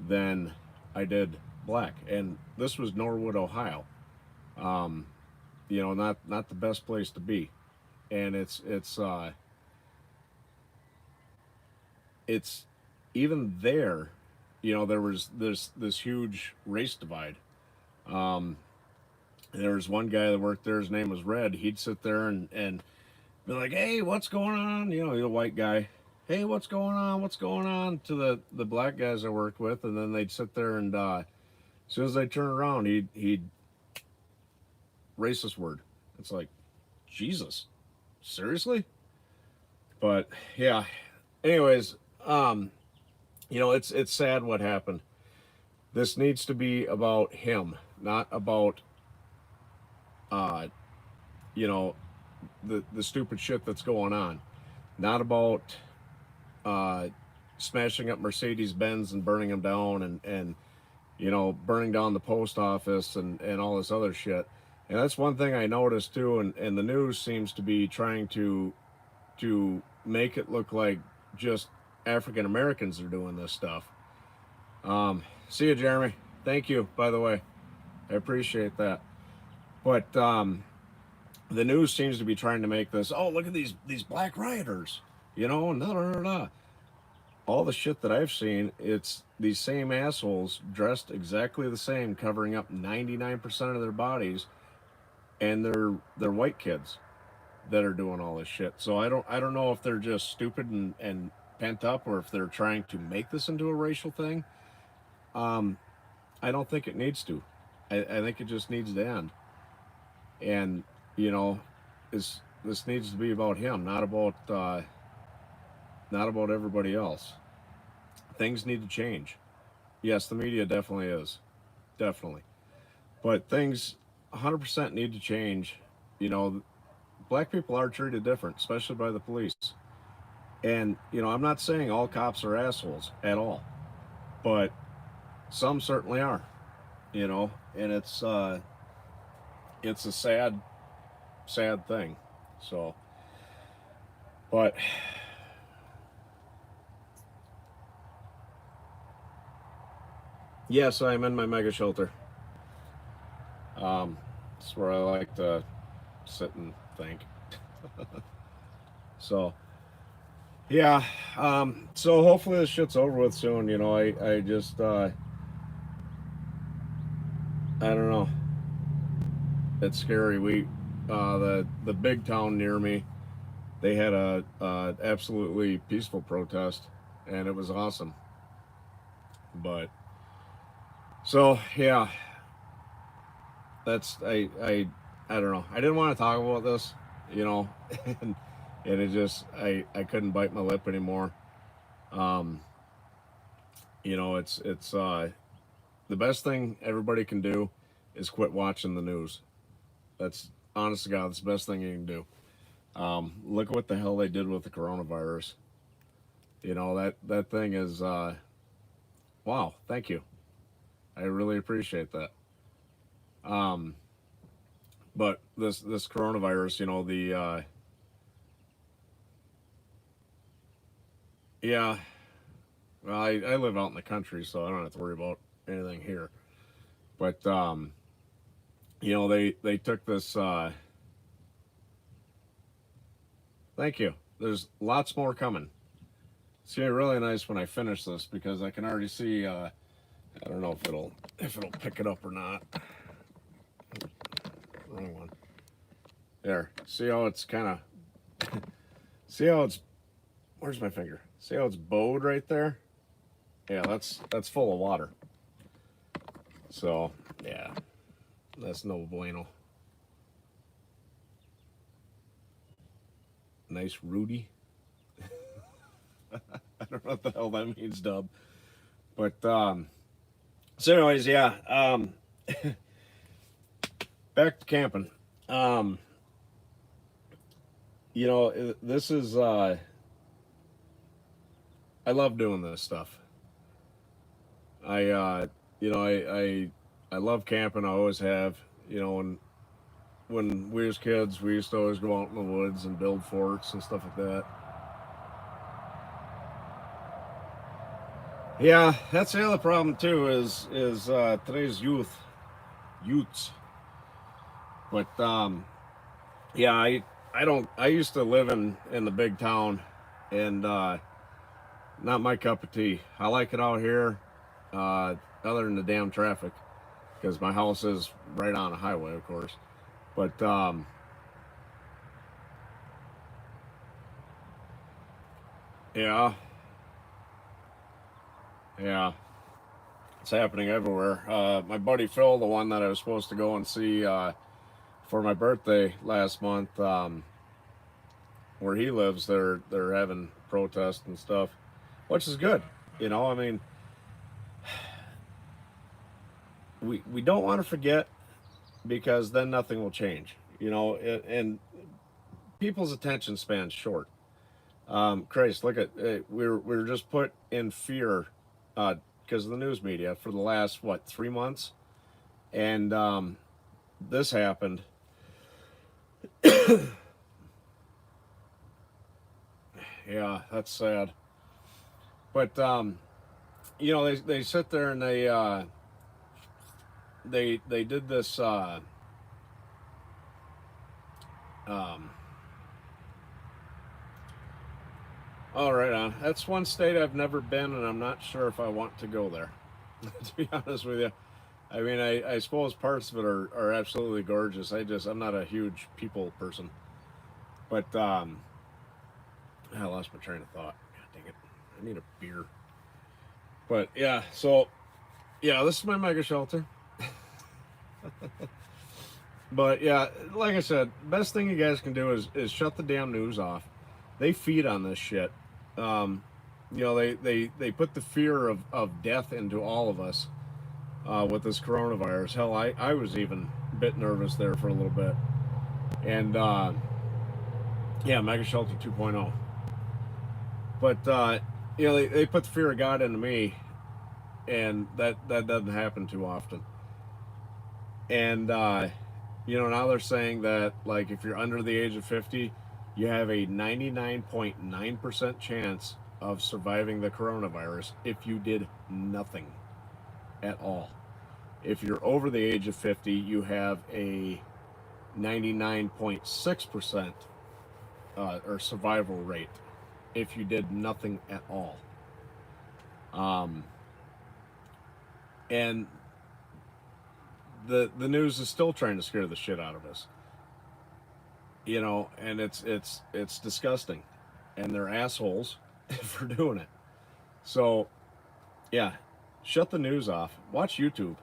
than I did black, and this was Norwood, Ohio. Um, not the best place to be, and it's even there. There was this huge race divide. Um, there was one guy that worked there. His name was Red. He'd sit there and be like, "Hey, what's going on?" He's a white guy. "Hey, what's going on? What's going on?" To the black guys I worked with, and then they'd sit there and as soon as they turn around, he'd racist word. It's like, Jesus, seriously? But yeah. Anyways, it's sad what happened. This needs to be about him, not about uh, you know, the stupid shit that's going on. Not about uh, smashing up Mercedes Benz and burning them down and burning down the post office and all this other shit. And that's one thing I noticed too, and the news seems to be trying to make it look like just African Americans are doing this stuff. See you, Jeremy. Thank you, by the way. I appreciate that. But the news seems to be trying to make this. Oh, look at these black rioters. No, no, no, no. All the shit that I've seen, it's these same assholes dressed exactly the same, covering up 99% of their bodies, and they're white kids that are doing all this shit. So I don't know if they're just stupid and pent up, or if they're trying to make this into a racial thing. Um, I don't think it needs to. I think it just needs to end. And you know, this needs to be about him, not about everybody else. Things need to change. Yes, the media definitely is, definitely, but things 100% need to change. You know, black people are treated different, especially by the police. And I'm not saying all cops are assholes at all, but some certainly are. And it's a sad thing. So, but yes, I'm in my mega shelter. It's where I like to sit and think. So yeah, so hopefully this shit's over with soon. I just I don't know. It's scary. The big town near me, they had a absolutely peaceful protest, and it was awesome. But so yeah, that's I don't know. I didn't want to talk about this, you know, and it just I couldn't bite my lip anymore. Um, it's the best thing everybody can do is quit watching the news. That's honest to God, that's the best thing you can do. Look at what the hell they did with the coronavirus. That thing is wow. Thank you. I really appreciate that. Um, but this coronavirus, the yeah. Well, I live out in the country, so I don't have to worry about anything here. But they took this. Thank you. There's lots more coming. It's gonna be really nice when I finish this because I can already see. I don't know if it'll pick it up or not. Wrong one. There. See how it's kind of. See how it's. Where's my finger? See how it's bowed right there? Yeah, that's full of water. So yeah, that's no bueno. Nice Rudy. I don't know what the hell that means, Dub. But so anyways, yeah. Back to camping. Um, this is I love doing this stuff. I I love camping. I always have. When we was kids, we used to always go out in the woods and build forts and stuff like that. Yeah, that's the other problem too. Is today's youths. But yeah, I don't. I used to live in the big town, and not my cup of tea. I like it out here, other than the damn traffic, because my house is right on a highway, of course. But yeah, yeah, it's happening everywhere. My buddy Phil, the one that I was supposed to go and see for my birthday last month, where he lives, they're having protests and stuff, which is good. I mean, we don't want to forget, because then nothing will change. And people's attention span's short. Christ, look at we're just put in fear because of the news media for the last, what, 3 months, and this happened. Yeah, that's sad. But they sit there and they did this. Um, all right, on. That's one state I've never been, and I'm not sure if I want to go there. To be honest with you, I mean, I suppose parts of it are absolutely gorgeous. I'm not a huge people person, but I lost my train of thought. God dang it! I need a beer. But yeah, so yeah, this is my mega shelter. But yeah, like I said, best thing you guys can do is shut the damn news off. They feed on this shit. Um, they put the fear of death into all of us with this coronavirus. Hell, I was even a bit nervous there for a little bit. And yeah, Mega Shelter 2.0. But they put the fear of God into me, and that doesn't happen too often. And now they're saying that, like, if you're under the age of 50, you have a 99.9% chance of surviving the coronavirus if you did nothing at all. If you're over the age of 50, you have a 99.6% or survival rate if you did nothing at all. Um, and the news is still trying to scare the shit out of us. And it's disgusting, and they're assholes for doing it. So yeah, shut the news off. Watch YouTube.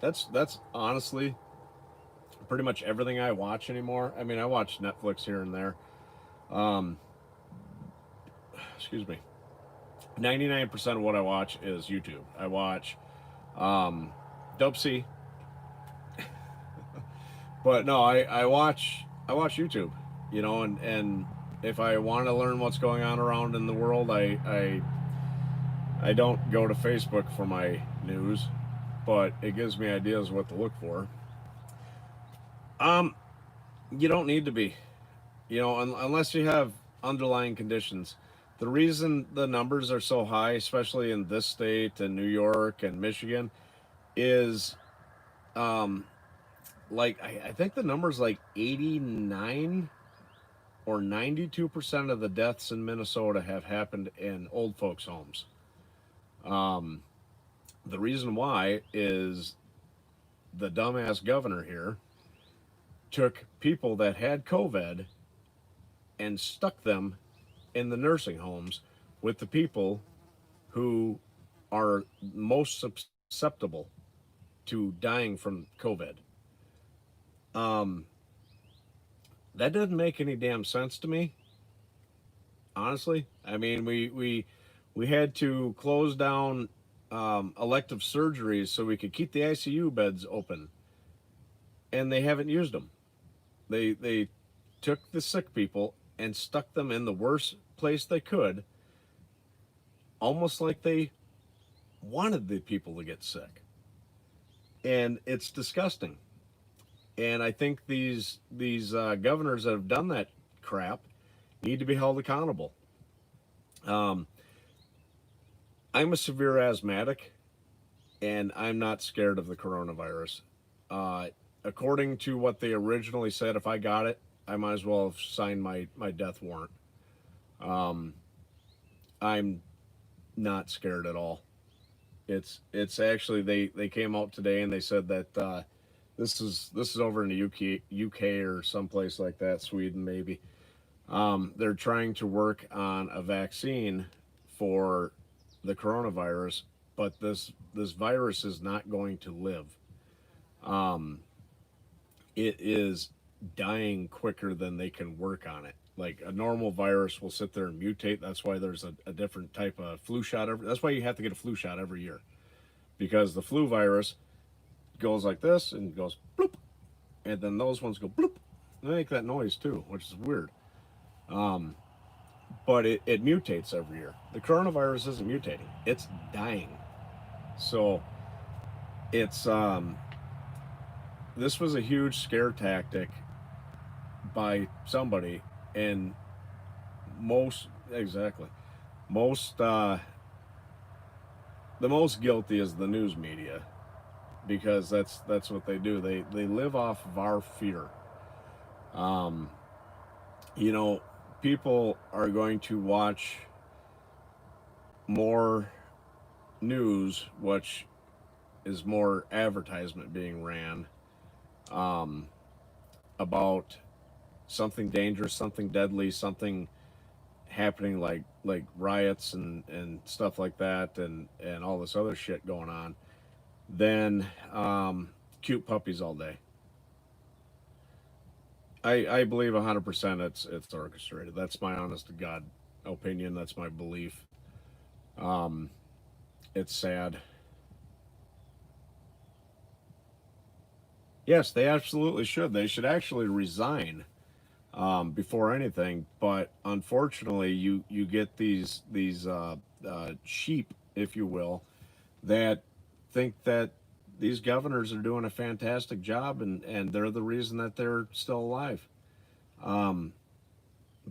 That's honestly pretty much everything I watch anymore. I mean, I watch Netflix here and there. Um, excuse me. 99% of what I watch is YouTube. I watch Dope C, but no, I watch YouTube. And if I want to learn what's going on around in the world, I don't go to Facebook for my news, but it gives me ideas what to look for. Um, you don't need to be, unless you have underlying conditions. The reason the numbers are so high, especially in this state and New York and Michigan, is um, like I think the number's like 89 or 92% of the deaths in Minnesota have happened in old folks' homes. Um, the reason why is the dumbass governor here took people that had COVID and stuck them in the nursing homes with the people who are most susceptible to dying from COVID. Um, that doesn't make any damn sense to me, honestly. I mean, we had to close down elective surgeries so we could keep the ICU beds open, and they haven't used them. They took the sick people and stuck them in the worst place they could, almost like they wanted the people to get sick. and it's disgusting. And I think these governors that have done that crap need to be held accountable. Um, I'm a severe asthmatic, and I'm not scared of the coronavirus. Uh, According to what they originally said, if I got it, I might as well have signed my death warrant. Um, I'm not scared at all. It's actually they came out today and they said that this is over in the UK or someplace like that, Sweden maybe. They're trying to work on a vaccine for the coronavirus, but this virus is not going to live. Um, it is dying quicker than they can work on it. Like a normal virus will sit there and mutate. That's why there's a different type of flu shot. That's why you have to get a flu shot every year, because the flu virus goes like this and goes bloop, and then those ones go bloop. They make that noise too, which is weird. Um, but it mutates every year. The coronavirus isn't mutating; it's dying. So it's this was a huge scare tactic by somebody, and most exactly most the most guilty is the news media, because that's what they do. They live off of our fear. Um, you know, people are going to watch more news, which is more advertisement being ran um, about something dangerous, something deadly, something happening like riots and stuff like that, and all this other shit going on, than cute puppies all day. I believe 100% it's orchestrated. That's my honest to God opinion. That's my belief. Um, it's sad. Yes, they absolutely should. They should actually resign before anything. But unfortunately, you get these sheep, if you will, that think that these governors are doing a fantastic job, and they're the reason that they're still alive. Um,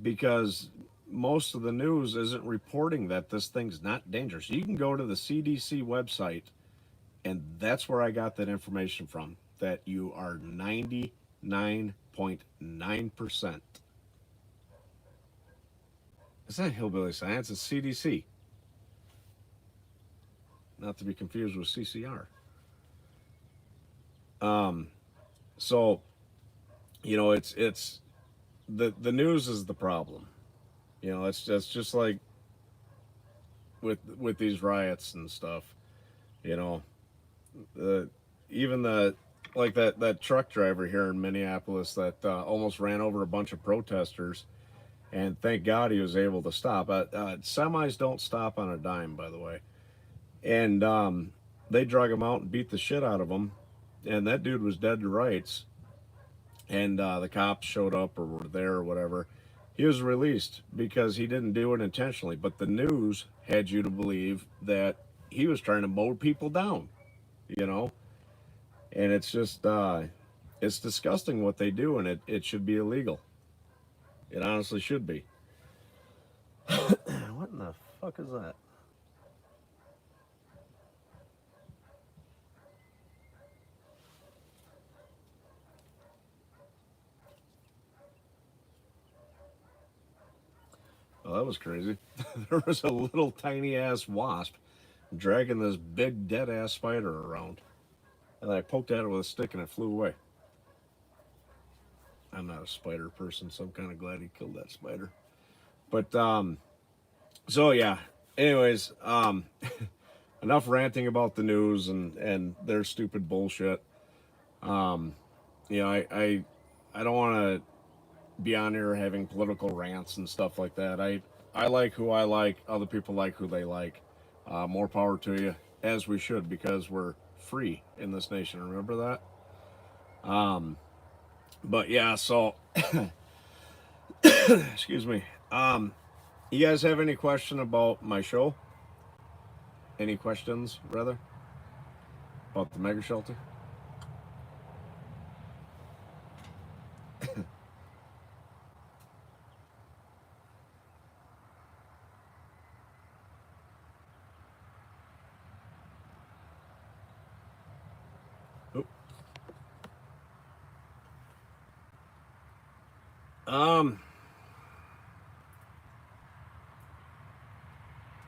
because most of the news isn't reporting that this thing's not dangerous. You can go to the CDC website, and that's where I got that information from. That you are 99.9%. It's not hillbilly science, it's CDC, not to be confused with CCR. Um, so it's the news is the problem. It's just like with these riots and stuff. You know, the even the like that truck driver here in Minneapolis that almost ran over a bunch of protesters, and thank God he was able to stop. Semis don't stop on a dime, by the way, and they drug him out and beat the shit out of him, and that dude was dead to rights. And the cops showed up or were there or whatever. He was released because he didn't do it intentionally, but the news had you to believe that he was trying to mow people down, you know. And it's just it's disgusting what they do, and it should be illegal. It honestly should be. What in the fuck is that? Oh, that was crazy. There was a little tiny ass wasp dragging this big dead ass spider around, and I poked at it with a stick and it flew away. I'm not a spider person, so I'm kind of glad he killed that spider. But so yeah. Anyways, enough ranting about the news and their stupid bullshit. Um, I don't want to be on here having political rants and stuff like that. I like who I like. Other people like who they like. More power to you, as we should, because we're free in this nation. Remember that. But yeah, so excuse me. You guys have any question about my show? Any questions, rather, about the mega shelter? Oop. Um.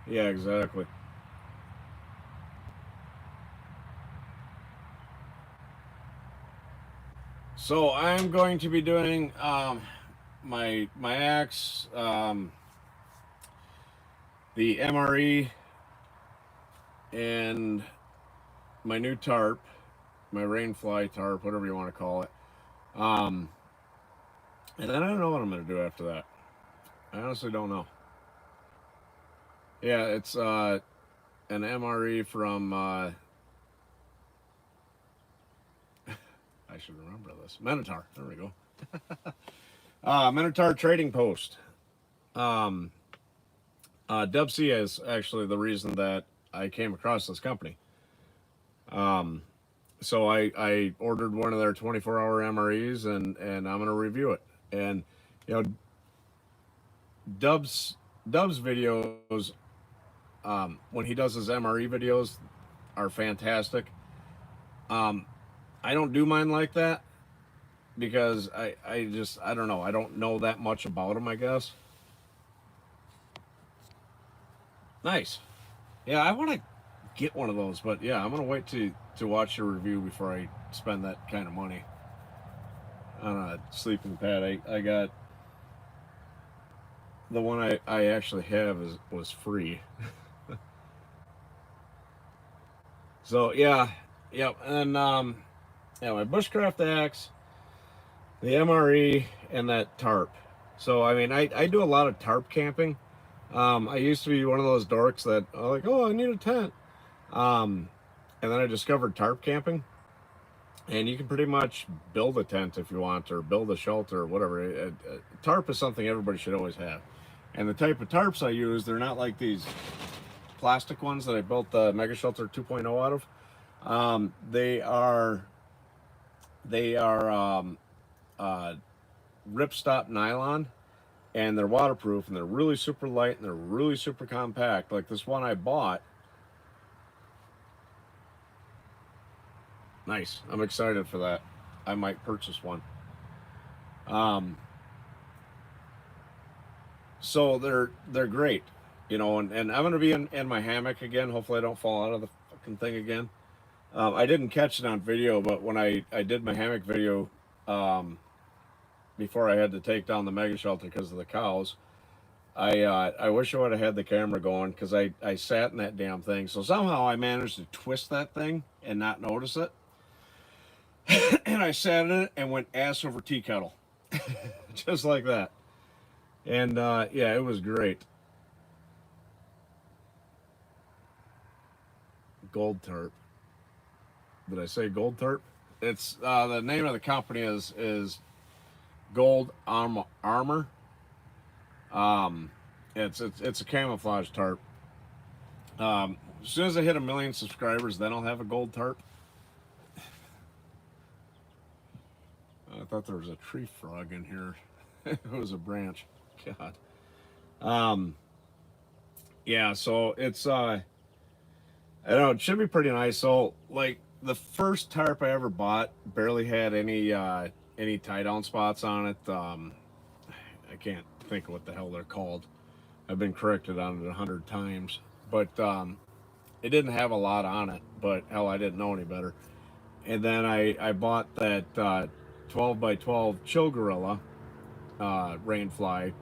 Yeah, exactly. So I'm going to be doing my axe, the MRE, and my new tarp, my rainfly tarp, whatever you want to call it. Um, and then I don't know what I'm going to do after that. I honestly don't know. Yeah, it's an MRE from I should remember this, Minotaur. There we go. Minotaur Trading Post. Um, Dub C is actually the reason that I came across this company. Um, so I ordered one of their 24-hour MREs, and I'm gonna review it. And you know, Dub's videos, when he does his MRE videos, are fantastic. Um, I don't do mine like that because I don't know, I don't know that much about them, I guess. Nice. Yeah, I want to get one of those, but yeah, I'm gonna wait to watch your review before I spend that kind of money on a sleeping pad. I got the one I actually have was free. So yeah, yep, and yeah, my bushcraft axe, the MRE, and that tarp. So I mean, I do a lot of tarp camping. I used to be one of those dorks that like, oh, I need a tent. Um, and then I discovered tarp camping, and you can pretty much build a tent if you want, or build a shelter, or whatever. Tarp is something everybody should always have. And the type of tarps I use, they're not like these plastic ones that I built the Mega Shelter 2.0 out of. They are uh, ripstop nylon, and they're waterproof, and they're really super light, and they're really super compact. Like this one I bought. Nice. I'm excited for that. I might purchase one. Um, so they're great, and I'm gonna be in my hammock again. Hopefully, I don't fall out of the fucking thing again. I didn't catch it on video, but when I did my hammock video, um, before I had to take down the mega shelter because of the cows, I wish I would have had the camera going because I sat in that damn thing. So somehow I managed to twist that thing and not notice it, and I sat in it and went ass over tea kettle, just like that. And yeah, it was great. Gold tarp. Did I say gold tarp? It's the name of the company is Gold Armor. Um, it's a camouflage tarp. As soon as I hit 1 million subscribers, then I'll have a gold tarp. I thought there was a tree frog in here. It was a branch. God. Um, yeah, so it's I don't know, it should be pretty nice. So like the first tarp I ever bought barely had any tie down spots on it. I can't think of what the hell they're called. I've been corrected on it 100 times, but it didn't have a lot on it. But hell, I didn't know any better. And then I bought that 12 by 12 Chill Gorilla rainfly,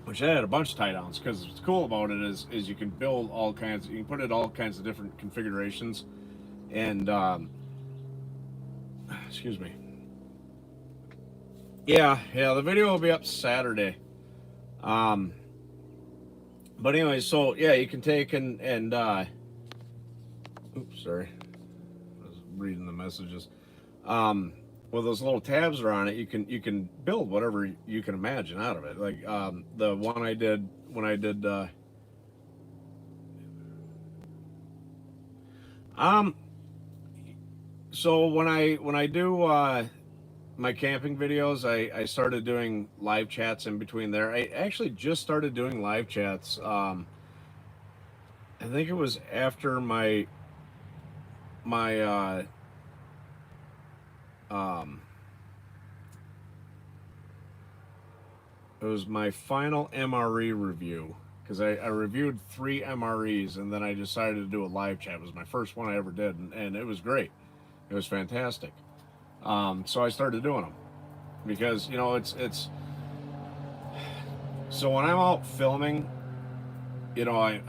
which I had a bunch of tie downs because what's cool about it is you can build all kinds. You can put it all kinds of different configurations, and excuse me. Yeah, the video will be up Saturday. Um, but anyway, so yeah, you can take and oops, sorry, I was reading the messages. Um, well, those little tabs are on it. You can build whatever you can imagine out of it. Like the one I did when I did. Um, so when I do my camping videos, I started doing live chats in between there. I actually just started doing live chats. I think it was after my um, it was my final MRE review because I reviewed 3 MREs and then I decided to do a live chat. It was my first one I ever did, and it was great. It was fantastic. So I started doing them because it's so when I'm out filming, I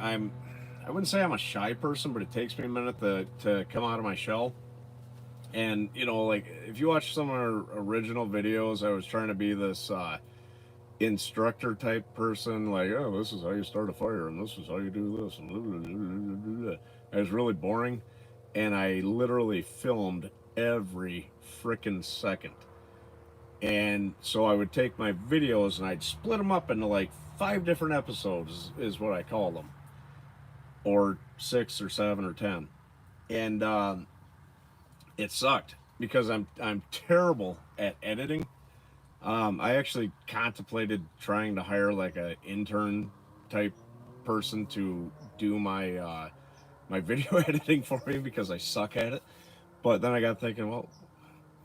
wouldn't say I'm a shy person, but it takes me a minute to come out of my shell. And like if you watch some of our original videos, I was trying to be this instructor type person, like, oh, this is how you start a fire, and this is how you do this, and blah, blah, blah, blah, blah. It was really boring, and I literally filmed every freaking second. And so I would take my videos and I'd split them up into like 5 different episodes, is what I call them, or 6 or 7 or 10. And it sucked because I'm terrible at editing. I actually contemplated trying to hire like a intern type person to do my video editing for me because I suck at it. But then I got thinking, well,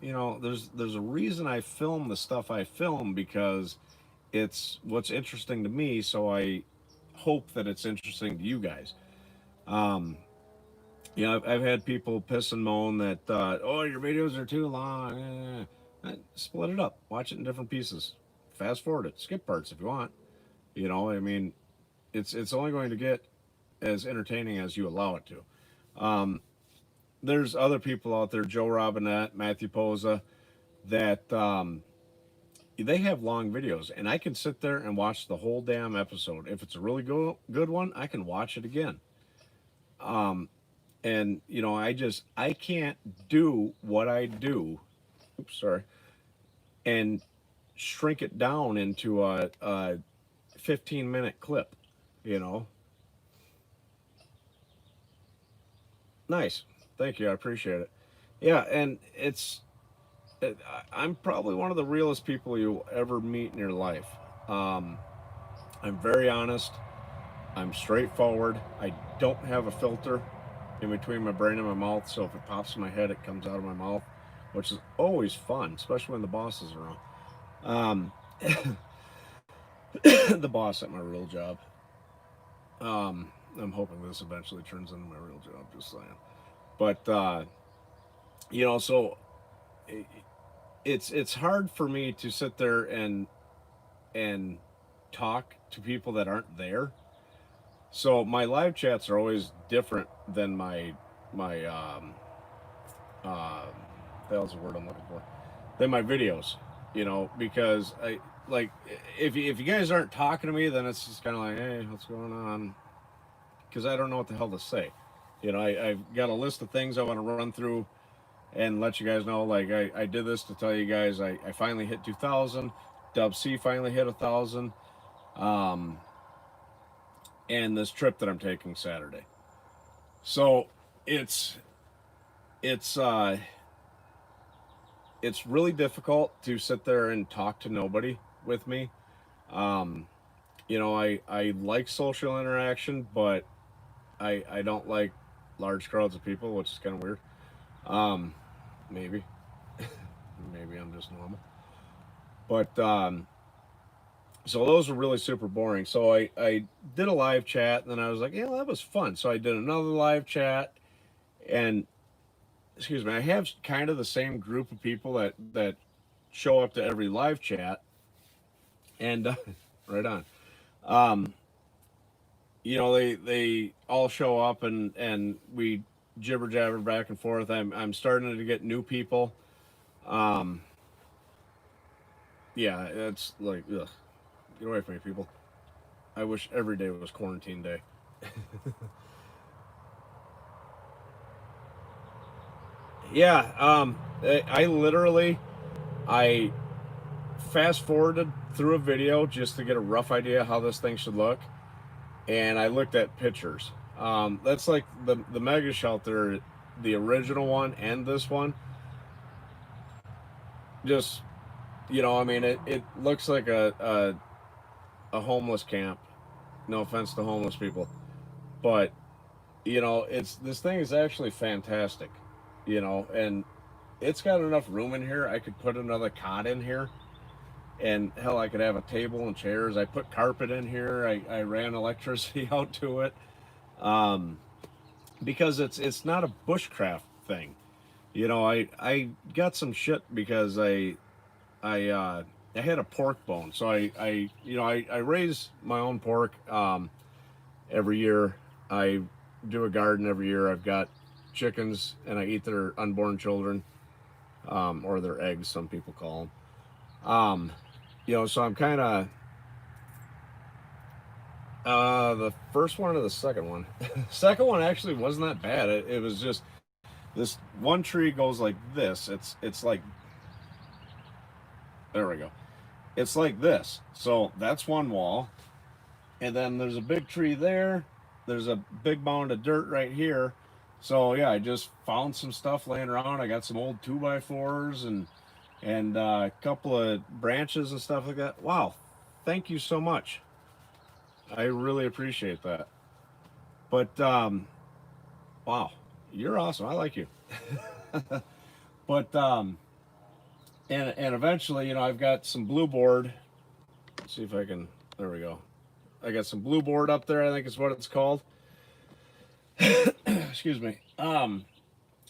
there's a reason I film the stuff I film because it's what's interesting to me. So I hope that it's interesting to you guys. Um, I've had people piss and moan that, oh, your videos are too long. Split it up, watch it in different pieces, fast forward it, skip parts if you want. I mean, it's only going to get as entertaining as you allow it to. Um, there's other people out there, Joe Robinette, Matthew Posa, that they have long videos, and I can sit there and watch the whole damn episode. If it's a really good one, I can watch it again. Um, and I can't do what I do. Oops, sorry. And shrink it down into a 15-minute clip. You know, nice. Thank you. I appreciate it. Yeah, and I'm probably one of the realest people you'll ever meet in your life. Um, I'm very honest. I'm straightforward. I don't have a filter in between my brain and my mouth, so if it pops in my head, it comes out of my mouth, which is always fun, especially when the boss is around. Um, the boss at my real job. I'm hoping this eventually turns into my real job. Just saying. But so it's hard for me to sit there and talk to people that aren't there. So my live chats are always different than my uh, that was the word I'm looking for. Than my videos, because I like if you guys aren't talking to me, then it's just kind of like, hey, what's going on? Because I don't know what the hell to say. I've got a list of things I want to run through and let you guys know. Like I did this to tell you guys I finally hit 2,000. Dub C finally hit 1,000. Um, and this trip that I'm taking Saturday. So it's it's uh it's really difficult to sit there and talk to nobody with me. Um, I like social interaction, but I don't like large crowds of people, which is kind of weird. Um, maybe maybe I'm just normal, but so those were really super boring. So I did a live chat, and then I was like, yeah, that was fun. So I did another live chat, and excuse me, I have kind of the same group of people that show up to every live chat, and right on. Um, they all show up, and we jibber jabber back and forth. I'm starting to get new people. Um, yeah, it's like, ugh, get away from me, people. I wish every day was quarantine day. Yeah, I literally I fast forwarded through a video just to get a rough idea how this thing should look, and I looked at pictures. That's like the mega shelter, the original one and this one. Just I mean, it looks like a homeless camp. No offense to homeless people, but it's this thing is actually fantastic, and it's got enough room in here. I could put another cot in here, and hell, I could have a table and chairs. I put carpet in here. I ran electricity out to it, um, because it's not a bushcraft thing. You know, I got some shit because I had a pork bone, so I raise my own pork every year. I do a garden every year. I've got chickens, and I eat their unborn children, or their eggs, some people call them. So I'm kind of the first one or the second one. Second one actually wasn't that bad. It was just this one tree goes like this. It's like, there we go. It's like this. So that's one wall, and then there's a big tree there. There's a big mound of dirt right here. So yeah, I just found some stuff laying around. I got some old 2x4s and a couple of branches and stuff like that. Wow, thank you so much. I really appreciate that. But wow, you're awesome. I like you. But and eventually, I've got some blue board. Let's see if I can. There we go. I got some blue board up there. I think is what it's called. Excuse me. I'm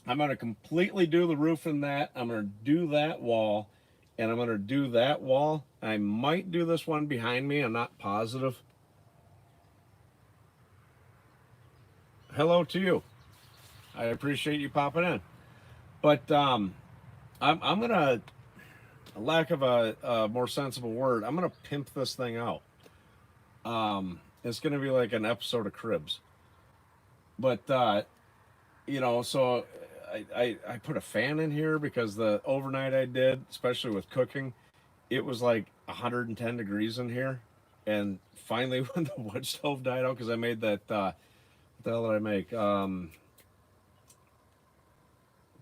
going to completely do the roof in that. I'm going to do that wall, and I'm going to do that wall. I might do this one behind me. I'm not positive. Hello to you. I appreciate you popping in. But I'm going to, lack of a more sensible word, I'm going to pimp this thing out. It's going to be like an episode of Cribs. But, so I put a fan in here because the overnight I did, especially with cooking, it was like 110 degrees in here. And finally, when the wood stove died out, because I made that, what the hell did I make?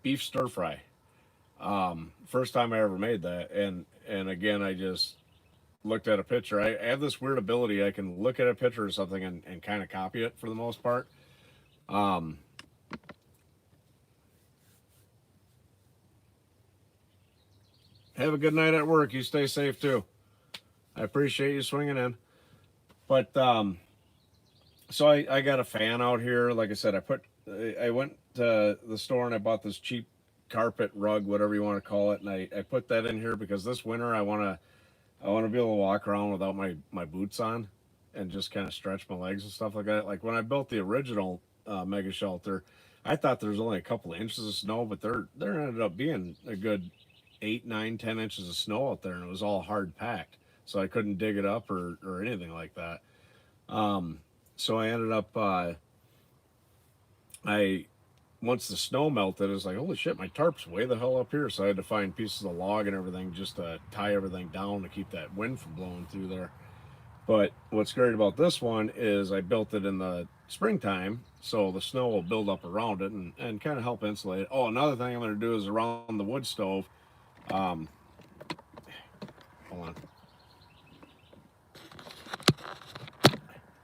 Beef stir fry. First time I ever made that. And again, I just looked at a picture. I have this weird ability. I can look at a picture or something and kind of copy it for the most part. Um, have a good night at work. You stay safe too. I appreciate you swinging in. But so I got a fan out here. Like I said, I went to the store and I bought this cheap carpet rug, whatever you want to call it, and I put that in here because this winter I want to be able to walk around without my boots on and just kind of stretch my legs and stuff like that. Like when I built the original mega shelter, I thought there was only a couple of inches of snow, but there ended up being a good 8, 9, 10 inches of snow out there, and it was all hard packed, so I couldn't dig it up or anything like that. Um, so I ended up I once the snow melted, it was like, holy shit, my tarp's way the hell up here. So I had to find pieces of log and everything just to tie everything down to keep that wind from blowing through there. But what's great about this one is I built it in the springtime, so the snow will build up around it and kind of help insulate it. Oh, another thing I'm going to do is around the wood stove. Um, Hold on.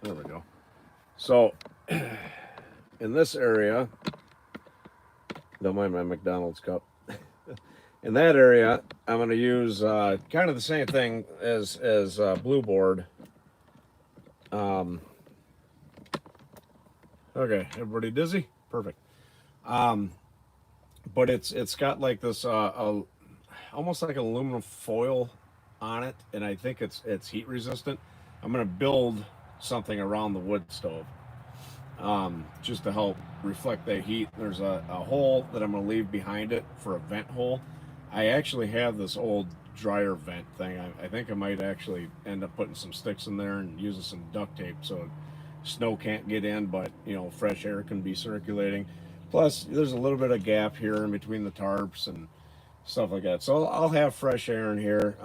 There we go. So in this area, don't mind my McDonald's cup. In that area, I'm going to use kind of the same thing as blue board. Okay, everybody dizzy? Perfect. Um, but it's got like this almost like aluminum foil on it, and I think it's heat resistant. I'm going to build something around the wood stove, just to help reflect that heat. There's a hole that I'm going to leave behind it for a vent hole. I actually have this old dryer vent thing. I think I might actually end up putting some sticks in there and using some duct tape so snow can't get in, but fresh air can be circulating. Plus, there's a little bit of gap here in between the tarps and stuff like that. So I'll have fresh air in here.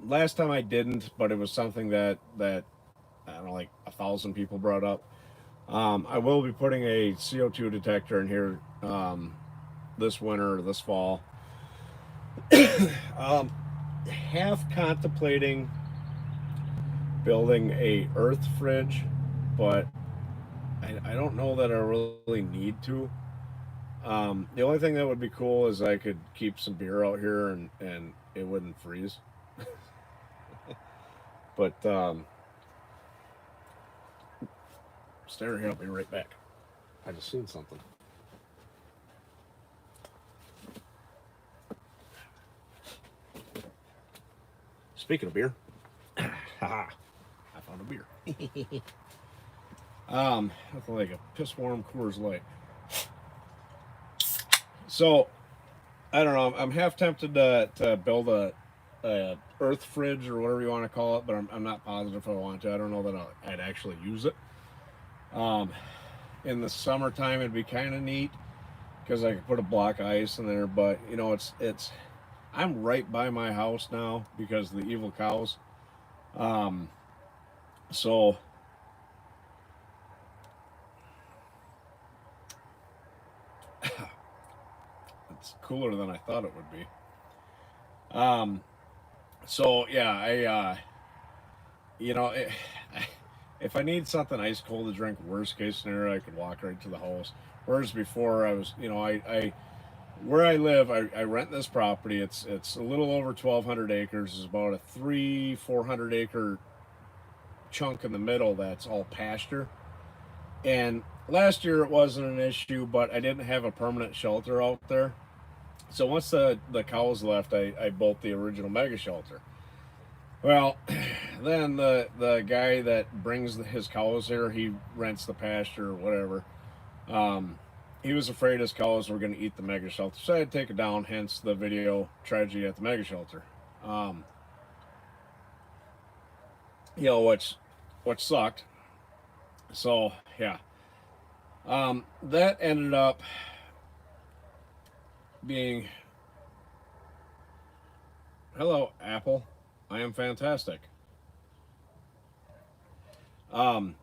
Last time I didn't, but it was something that I don't know, like 1,000 people brought up. I will be putting a CO2 detector in here this winter or this fall. Half contemplating building a earth fridge, but I don't know that I really need to. The only thing that would be cool is I could keep some beer out here and it wouldn't freeze. But stay here, I'll be right back. I just seen something. Speaking of beer, haha, I found a beer. Nothing like a piss warm Coors Light. So I don't know. I'm half tempted to build a earth fridge or whatever you want to call it, but I'm not positive if I want to. I don't know that I'd actually use it. In the summertime, it'd be kind of neat because I could put a block of ice in there. But you know, it's I'm right by my house now because of the evil cows. Um, so it's cooler than I thought it would be. Um, so yeah, you know, it, if I need something ice cold to drink, worst case scenario, I could walk right to the house. Whereas before, I was, you know, I where I live, I rent this property. It's a little over 1,200 acres. It's about a 400 acre chunk in the middle that's all pasture. And last year it wasn't an issue, but I didn't have a permanent shelter out there. So once the cows left, I built the original mega shelter. Well, then the guy that brings his cows here, he rents the pasture or whatever. Um, he was afraid his cows were going to eat the mega shelter, so I had to take it down. Hence the video tragedy at the mega shelter. Um, you know what sucked. So yeah, that ended up being hello Apple. I am fantastic. Um,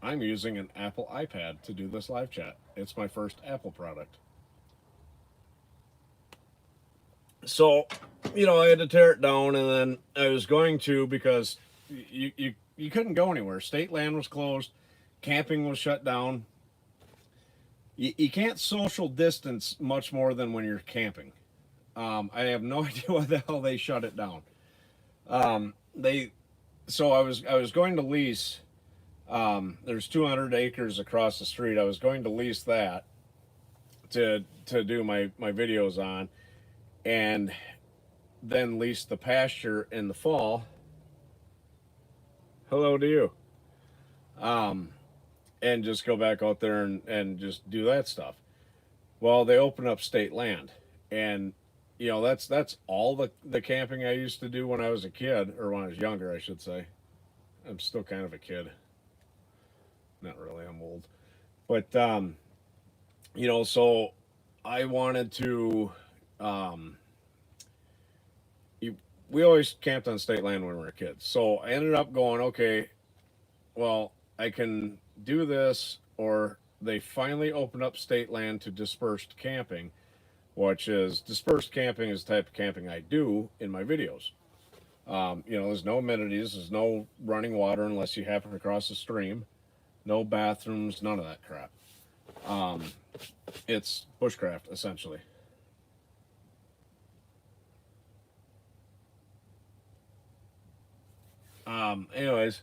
I'm using an Apple iPad to do this live chat. It's my first Apple product. So, you know, I had to tear it down, and then I was going to because you couldn't go anywhere. State land was closed, camping was shut down. You can't social distance much more than when you're camping. I have no idea why the hell they shut it down. They so I was going to lease. There's 200 acres across the street. I was going to lease that to do my videos on, and then lease the pasture in the fall. Hello to you. Um, and just go back out there and just do that stuff. Well, they open up state land, and you know that's all the camping I used to do when I was a kid, or when I was younger, I should say. I'm still kind of a kid. Not really. I'm old, but you know, so I wanted to. Um, you, we always camped on state land when we were kids, so I ended up going, okay, well, I can do this, or they finally opened up state land to dispersed camping, which is dispersed camping is the type of camping I do in my videos. You know, there's no amenities, there's no running water unless you happen to cross a stream, no bathrooms, none of that crap. Um, it's bushcraft essentially. Anyways,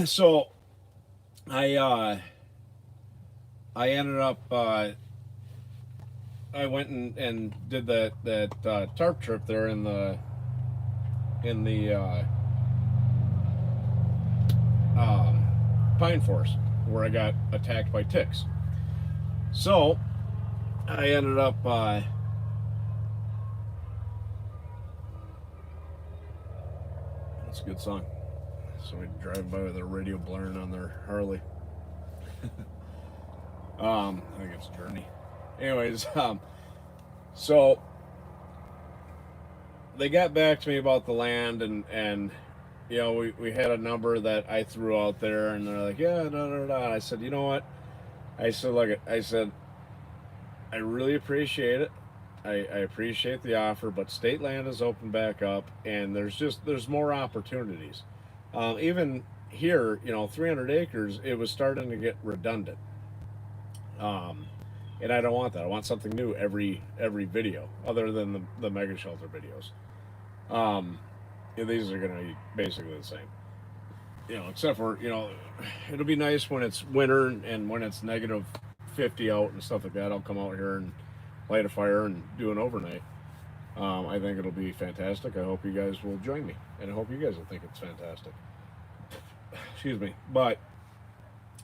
so I uh, I ended up I went and did that tarp trip there in the um, pine forest where I got attacked by ticks. So I ended up. That's a good song. Somebody driving by with their radio blaring on their Harley. I think it's Journey. Anyways, so they got back to me about the land, and you know, we had a number that I threw out there, and they're like, yeah, da da da. I said, you know what? I said, like, I said, I really appreciate it. I appreciate the offer, but state land is open back up, and there's more opportunities. Even here, you know, 300 acres, it was starting to get redundant. Um, and I don't want that. I want something new every video, other than the mega shelter videos. Um, yeah, these are going to be basically the same, except for it'll be nice when it's winter and when it's -50 out and stuff like that. I'll come out here and light a fire and do an overnight. I think it'll be fantastic. I hope you guys will join me, and I hope you guys will think it's fantastic. Excuse me, but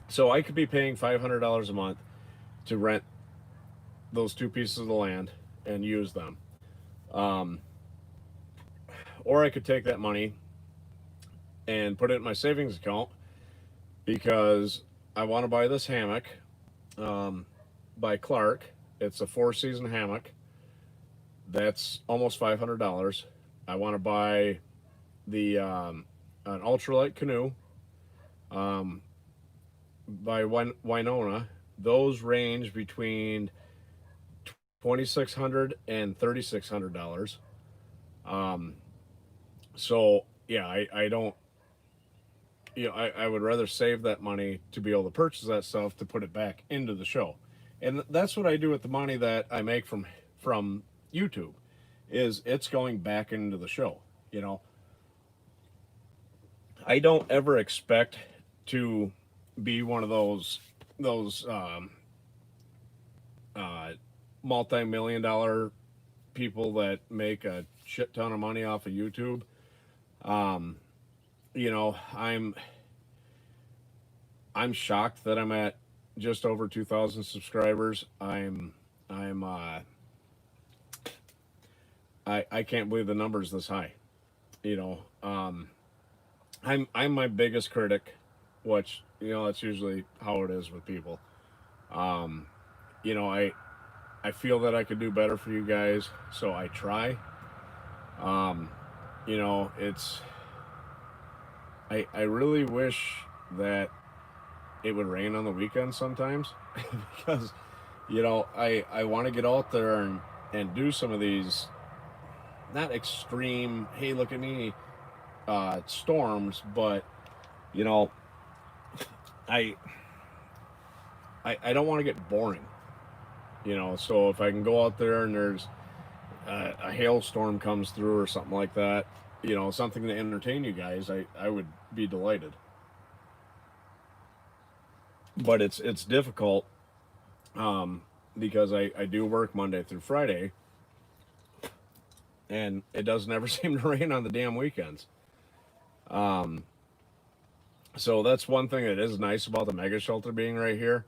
so I could be paying $500 a month to rent those two pieces of the land and use them, um, or I could take that money and put it in my savings account because I want to buy this hammock um, by Clark. It's a 4-season hammock. That's almost $500. I want to buy the an ultralight canoe um, by Winona. Those range between $2,600 and $3,600. Um, so yeah, I don't. I would rather save that money to be able to purchase that stuff to put it back into the show, and that's what I do with the money that I make from YouTube. Is it's going back into the show. I don't ever expect to be one of those uh, multi-million-dollar people that make a shit ton of money off of YouTube. Um, I'm shocked that I'm at just over 2,000 subscribers. I'm I can't believe the numbers this high. You know, I'm my biggest critic, which that's usually how it is with people. Um, I feel that I could do better for you guys, so I try. Um, it's I really wish that it would rain on the weekends sometimes because I want to get out there and do some of these not extreme, hey look at me, storms, but you know I I don't want to get boring, so if I can go out there and there's a hailstorm comes through or something like that, something to entertain you guys, I would be delighted. But it's difficult, um, because I do work Monday through Friday, and it doesn't ever seem to rain on the damn weekends. Um, so that's one thing that is nice about the mega shelter being right here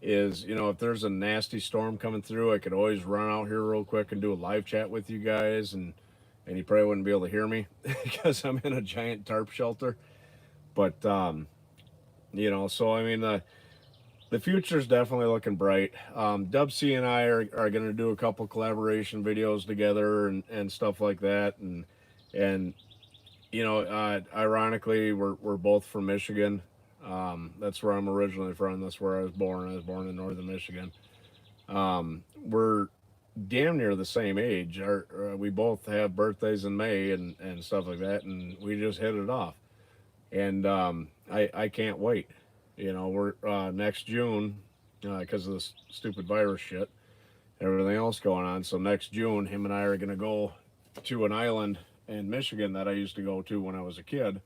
is, if there's a nasty storm coming through, I could always run out here real quick and do a live chat with you guys, and you probably wouldn't be able to hear me because I'm in a giant tarp shelter. But so I mean the future's definitely looking bright. Dub C and I are going to do a couple collaboration videos together and stuff like that, and ironically, we're both from Michigan. That's where I'm originally from. That's where I was born. I was born in northern Michigan. We're damn near the same age. We both have birthdays in May and stuff like that, and we just hit it off. And I can't wait. We're next June because of this stupid virus shit, everything else going on. So next June, him and I are gonna go to an island in Michigan that I used to go to when I was a kid,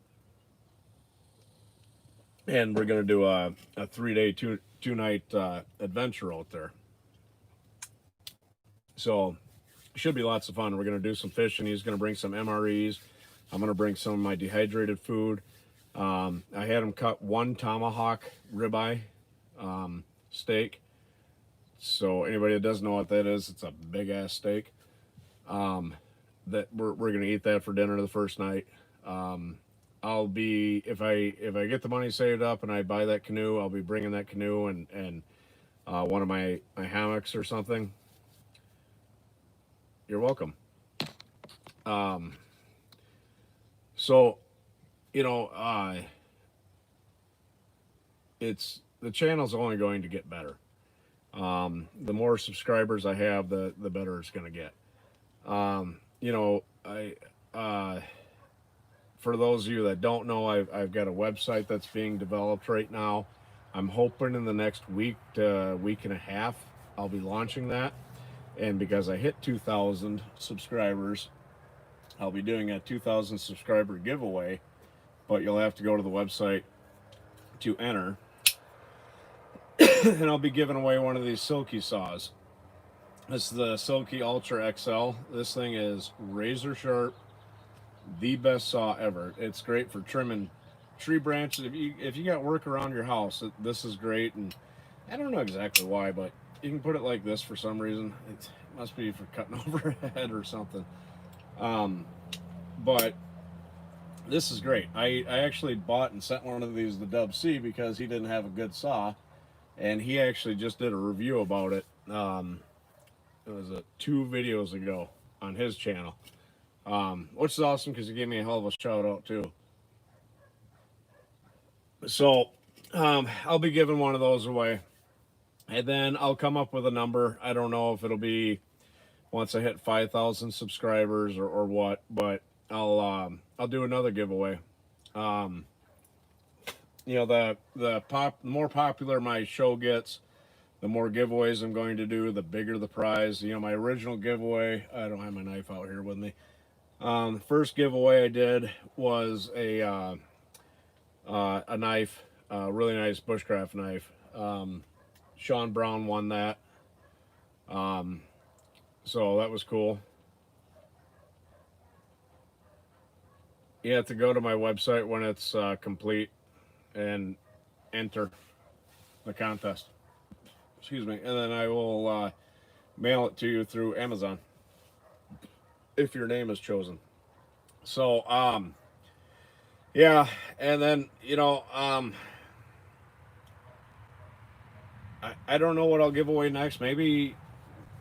and we're gonna do a 3-day, two night adventure out there. So should be lots of fun. We're gonna do some fishing. He's gonna bring some MREs. I'm gonna bring some of my dehydrated food. I had him cut one tomahawk ribeye steak. So anybody that doesn't know what that is, it's a big ass steak. That we're gonna eat that for dinner the first night. I'll be if I get the money saved up and I buy that canoe, I'll be bringing that canoe and one of my hammocks or something. You're welcome. Um, so it's the channel's only going to get better. The more subscribers I have, the better it's going to get. I for those of you that don't know, I've got a website that's being developed right now. I'm hoping in the next week to week and a half I'll be launching that. And because I hit 2,000 subscribers, I'll be doing a 2,000 subscriber giveaway. But you'll have to go to the website to enter. And I'll be giving away one of these Silky saws. This is the Silky Ultra XL. This thing is razor sharp, the best saw ever. It's great for trimming tree branches. If you got work around your house, this is great. And I don't know exactly why, but you can put it like this for some reason. It must be for cutting over a head or something. But this is great. I actually bought and sent one of these to Dub C because he didn't have a good saw, and he actually just did a review about it. It was 2 videos ago on his channel, which is awesome because he gave me a hell of a shout out too. So I'll be giving one of those away, and then I'll come up with a number. I don't know if it'll be once I hit 5,000 subscribers or what, but I'll do another giveaway. You know, the more popular my show gets, the more giveaways I'm going to do, the bigger the prize. You know, my original giveaway, I don't have my knife out here with me. The first giveaway I did was a knife, a really nice bushcraft knife. Sean Brown won that. So that was cool. You have to go to my website when it's complete and enter the contest. Excuse me. And then I will mail it to you through Amazon if your name is chosen. So, yeah. And then, you know, I don't know what I'll give away next. Maybe,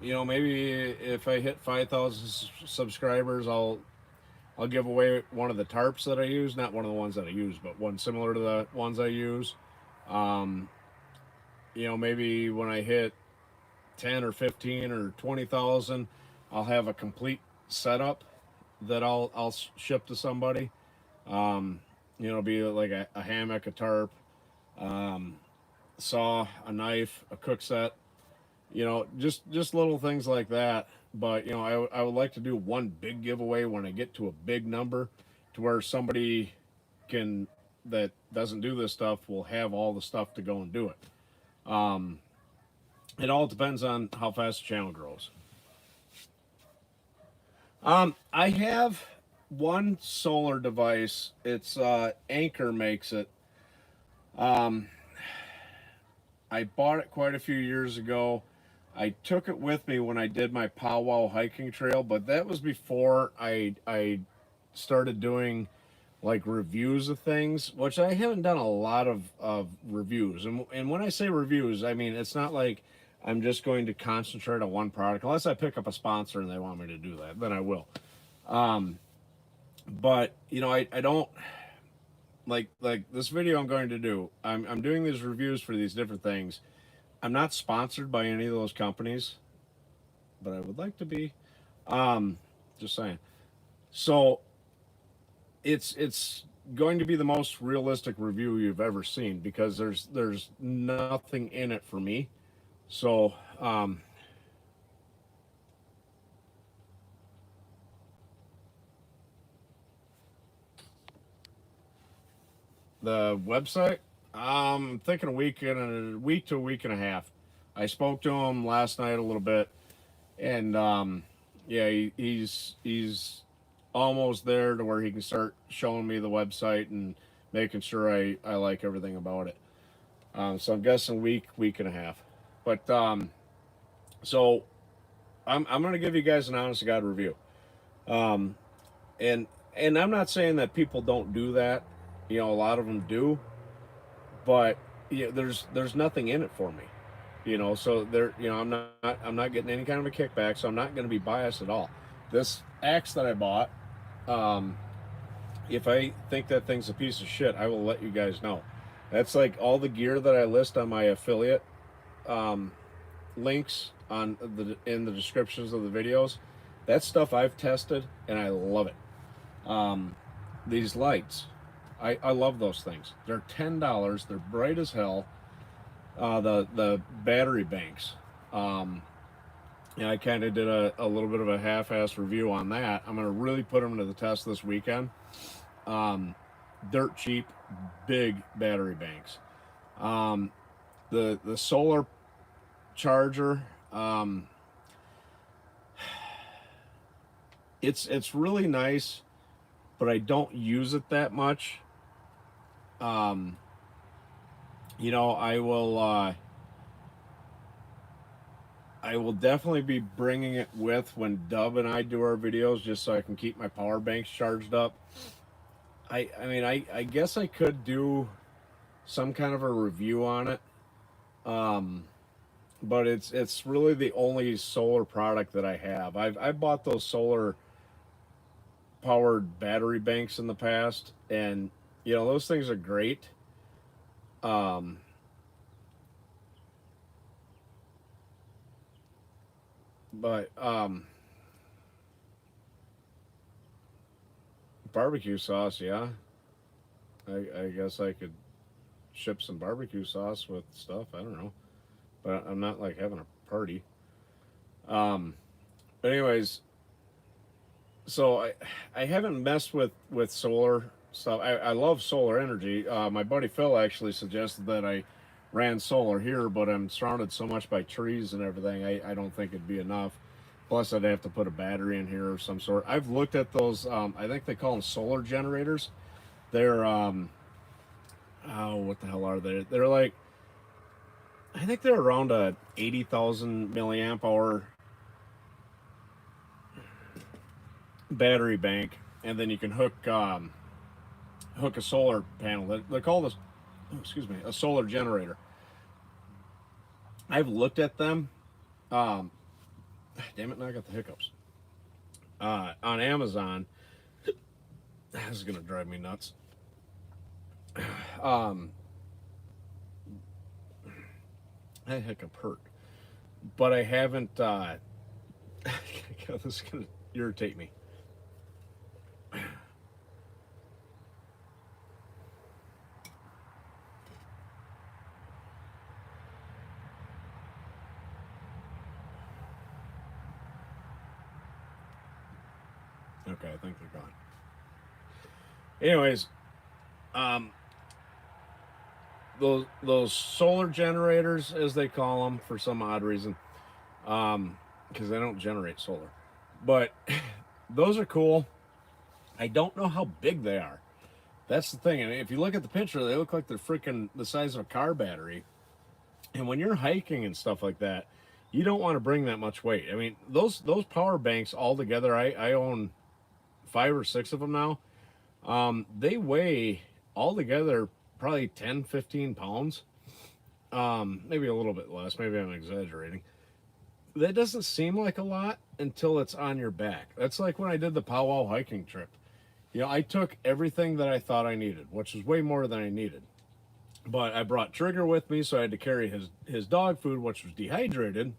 you know, maybe if I hit 5,000 subscribers, I'll give away one of the tarps that I use. Not one of the ones that I use, but one similar to the ones I use. You know, maybe when I hit 10 or 15 or 20,000, I'll have a complete setup that I'll ship to somebody. You know, it'll be like a hammock, a tarp, saw, a knife, a cook set. You know, just little things like that. But, you know, I would like to do one big giveaway when I get to a big number, to where somebody that doesn't do this stuff will have all the stuff to go and do it. It all depends on how fast the channel grows. I have one solar device. It's Anker makes it. I bought it quite a few years ago. I took it with me when I did my powwow hiking trail, but that was before I started doing like reviews of things, which I haven't done a lot of reviews. And when I say reviews, I mean, it's not like I'm just going to concentrate on one product, unless I pick up a sponsor and they want me to do that, then I will. But you know, I don't like this video I'm going to do. I'm doing these reviews for these different things. I'm not sponsored by any of those companies, but I would like to be. Just saying. So it's going to be the most realistic review you've ever seen, because there's nothing in it for me. So the website, I'm thinking a week to a week and a half. I spoke to him last night a little bit, and yeah, he's almost there to where he can start showing me the website and making sure I like everything about it. So I'm guessing week and a half. But so I'm going to give you guys an honest to God review. And I'm not saying that people don't do that. You know, a lot of them do, but yeah, there's nothing in it for me. You know, so you know, I'm not getting any kind of a kickback, so I'm not going to be biased at all. This axe that I bought, if I think that thing's a piece of shit, I will let you guys know. That's like all the gear that I list on my affiliate links in the descriptions of the videos. That stuff I've tested and I love it. These lights, I love those things. They're $10. They're bright as hell. The battery banks, And I kind of did a little bit of a half-ass review on that. I'm going to really put them to the test this weekend. Dirt cheap, big battery banks. The solar charger, it's really nice, but I don't use it that much. Um, I will definitely be bringing it with when Dub and I do our videos, just so I can keep my power banks charged up. I guess I could do some kind of a review on it. Um, but it's really the only solar product that I have. I bought those solar powered battery banks in the past, and those things are great. Um, but barbecue sauce, yeah. I guess I could ship some barbecue sauce with stuff. I don't know, but I'm not like having a party. Um, but anyways, so I haven't messed with solar stuff. I love solar energy. My buddy Phil actually suggested that I ran solar here, but I'm surrounded so much by trees and everything. I don't think it'd be enough. Plus, I'd have to put a battery in here of some sort. I've looked at those. I think they call them solar generators. They're oh, what the hell are they? They're like, I think they're around a 80,000 milliamp hour battery bank, and then you can hook a solar panel. They're called excuse me, a solar generator. I've looked at them. Um, damn it, now I got the hiccups. On Amazon, this is gonna drive me nuts. Um, that hiccup hurt, but I haven't. This is gonna irritate me. Okay, I think they're gone. Anyways, um, those solar generators, as they call them, for some odd reason, because they don't generate solar, but those are cool. I don't know how big they are. That's the thing. I mean, if you look at the picture, they look like they're freaking the size of a car battery. And when you're hiking and stuff like that, you don't want to bring that much weight. I mean, those power banks all together, I own 5 or 6 of them now. They weigh all together probably 10, 15 pounds. Maybe a little bit less. Maybe I'm exaggerating. That doesn't seem like a lot until it's on your back. That's like when I did the powwow hiking trip. I took everything that I thought I needed, which was way more than I needed. But I brought Trigger with me, so I had to carry his dog food, which was dehydrated,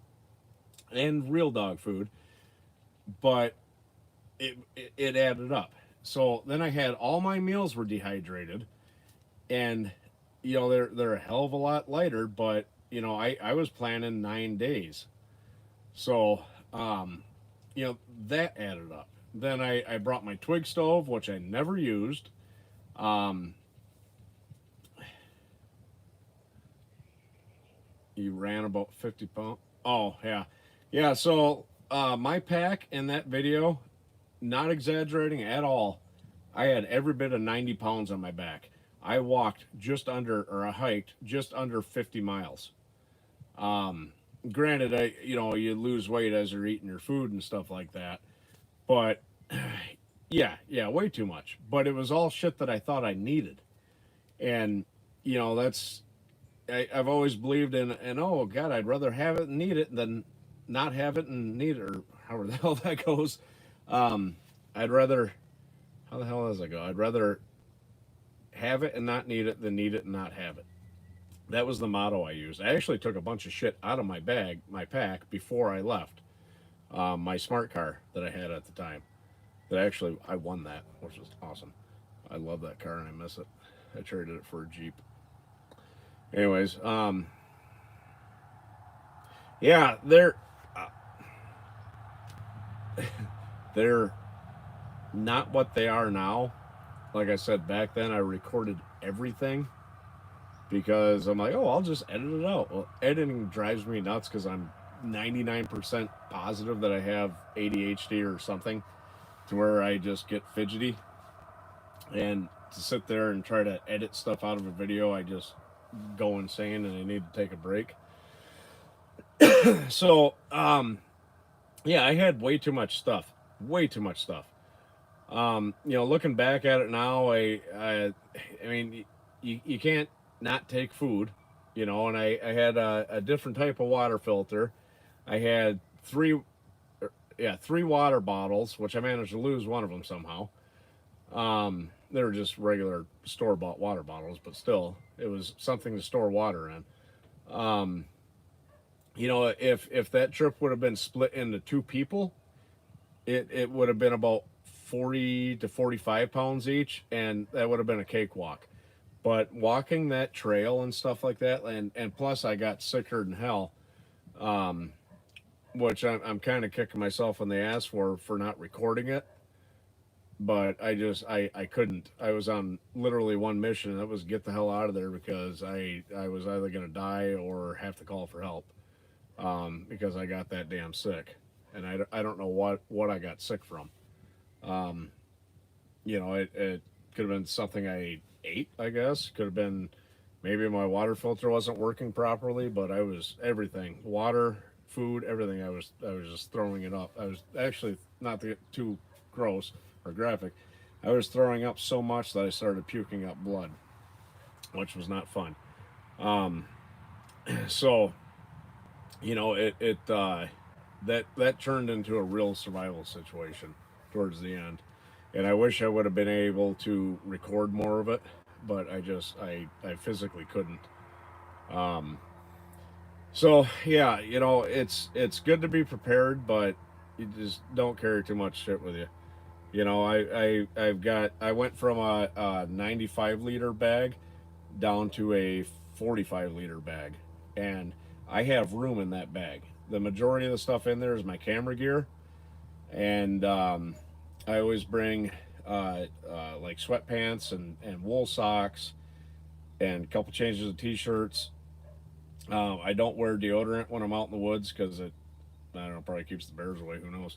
and real dog food. But it added up. So then I had all my meals were dehydrated, and they're a hell of a lot lighter. But I was planning 9 days, so that added up. Then I brought my twig stove, which I never used. Um, you ran about 50 pounds. Oh yeah, yeah. So my pack in that video, not exaggerating at all, I had every bit of 90 pounds on my back. I walked just under, or I hiked just under 50 miles. Um, Granted, you lose weight as you're eating your food and stuff like that, but yeah, way too much. But it was all shit that I thought I needed, and that's I've always believed in. And oh God, I'd rather have it and need it than not have it and need it, or however the hell that goes. Um, I'd rather, how the hell does that go? I'd rather have it and not need it than need it and not have it. That was the motto I used. I actually took a bunch of shit out of my pack before I left. My smart car that I had at the time. That actually I won that, which was awesome. I love that car and I miss it. I traded it for a Jeep. Anyways, Yeah, uh, they're not what they are now. Like I said back then, I recorded everything because I'm like, oh, I'll just edit it out. Well, editing drives me nuts because I'm 99% positive that I have ADHD or something to where I just get fidgety. And to sit there and try to edit stuff out of a video, I just go insane and I need to take a break. So, yeah, I had way too much stuff. Way too much stuff. Looking back at it now, I mean, you can't not take food, and I had a different type of water filter. I had three water bottles, which I managed to lose one of them somehow. They were just regular store bought water bottles, but still, it was something to store water in. Um, if that trip would have been split into two people, it would have been about 40 to 45 pounds each, and that would have been a cakewalk. But walking that trail and stuff like that, and plus I got sicker than hell, um, which I'm kind of kicking myself in the ass for not recording it. But I couldn't. I was on literally one mission, and that was get the hell out of there because I was either gonna die or have to call for help, because I got that damn sick, and I don't know what I got sick from. Um, it could have been something I ate, I guess. Could have been maybe my water filter wasn't working properly, but I was everything water, food, everything. I was just throwing it up. I was actually, not to get too gross or graphic, I was throwing up so much that I started puking up blood, which was not fun. Um, so that turned into a real survival situation towards the end, and I wish I would have been able to record more of it, but I physically couldn't. Um, so yeah, it's good to be prepared, but you just don't carry too much shit with you. I went from a 95-liter bag down to a 45-liter bag, and I have room in that bag. The majority of the stuff in there is my camera gear, and I always bring like sweatpants and wool socks and a couple changes of t-shirts. I don't wear deodorant when I'm out in the woods because I don't know, probably keeps the bears away. Who knows?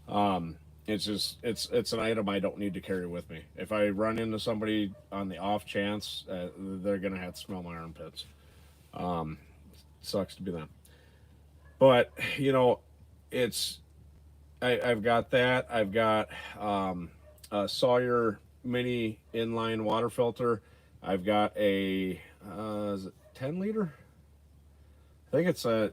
Um, it's just it's an item I don't need to carry with me. If I run into somebody on the off chance, they're gonna have to smell my armpits. Um, Sucks to be them, but you know, it's I've got that. I've got a Sawyer mini inline water filter. I've got a is it 10 liter? I think it's a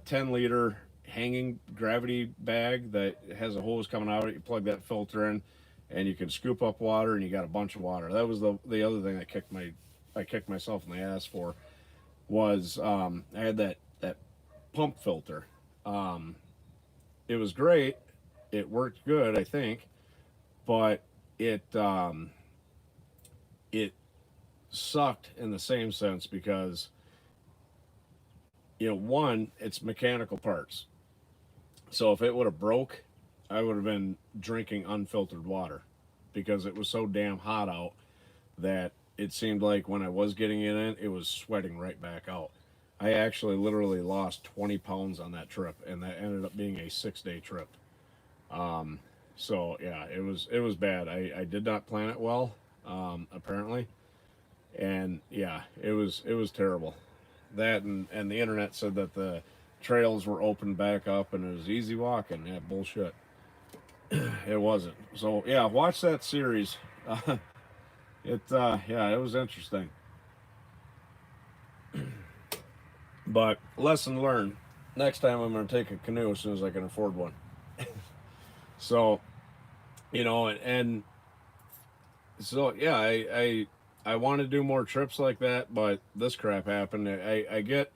10 liter hanging gravity bag that has a hose coming out of it. You plug that filter in, and you can scoop up water, and you got a bunch of water. That was the other thing I kicked myself in the ass for was I had that pump filter. Um, it was great. It worked good, I think, but it sucked in the same sense because one, it's mechanical parts. So if it would have broke, I would have been drinking unfiltered water because it was so damn hot out that it seemed like when I was getting it in, it was sweating right back out. I actually literally lost 20 pounds on that trip, and that ended up being a 6-day trip. Um, so yeah, it was bad. I did not plan it well, apparently, and yeah, it was terrible. That and the internet said that the trails were open back up and it was easy walking. Yeah, bullshit. It wasn't. So yeah, watch that series. Uh, yeah, it was interesting. But lesson learned. Next time I'm gonna take a canoe as soon as I can afford one. So and so yeah, I want to do more trips like that, but this crap happened. I get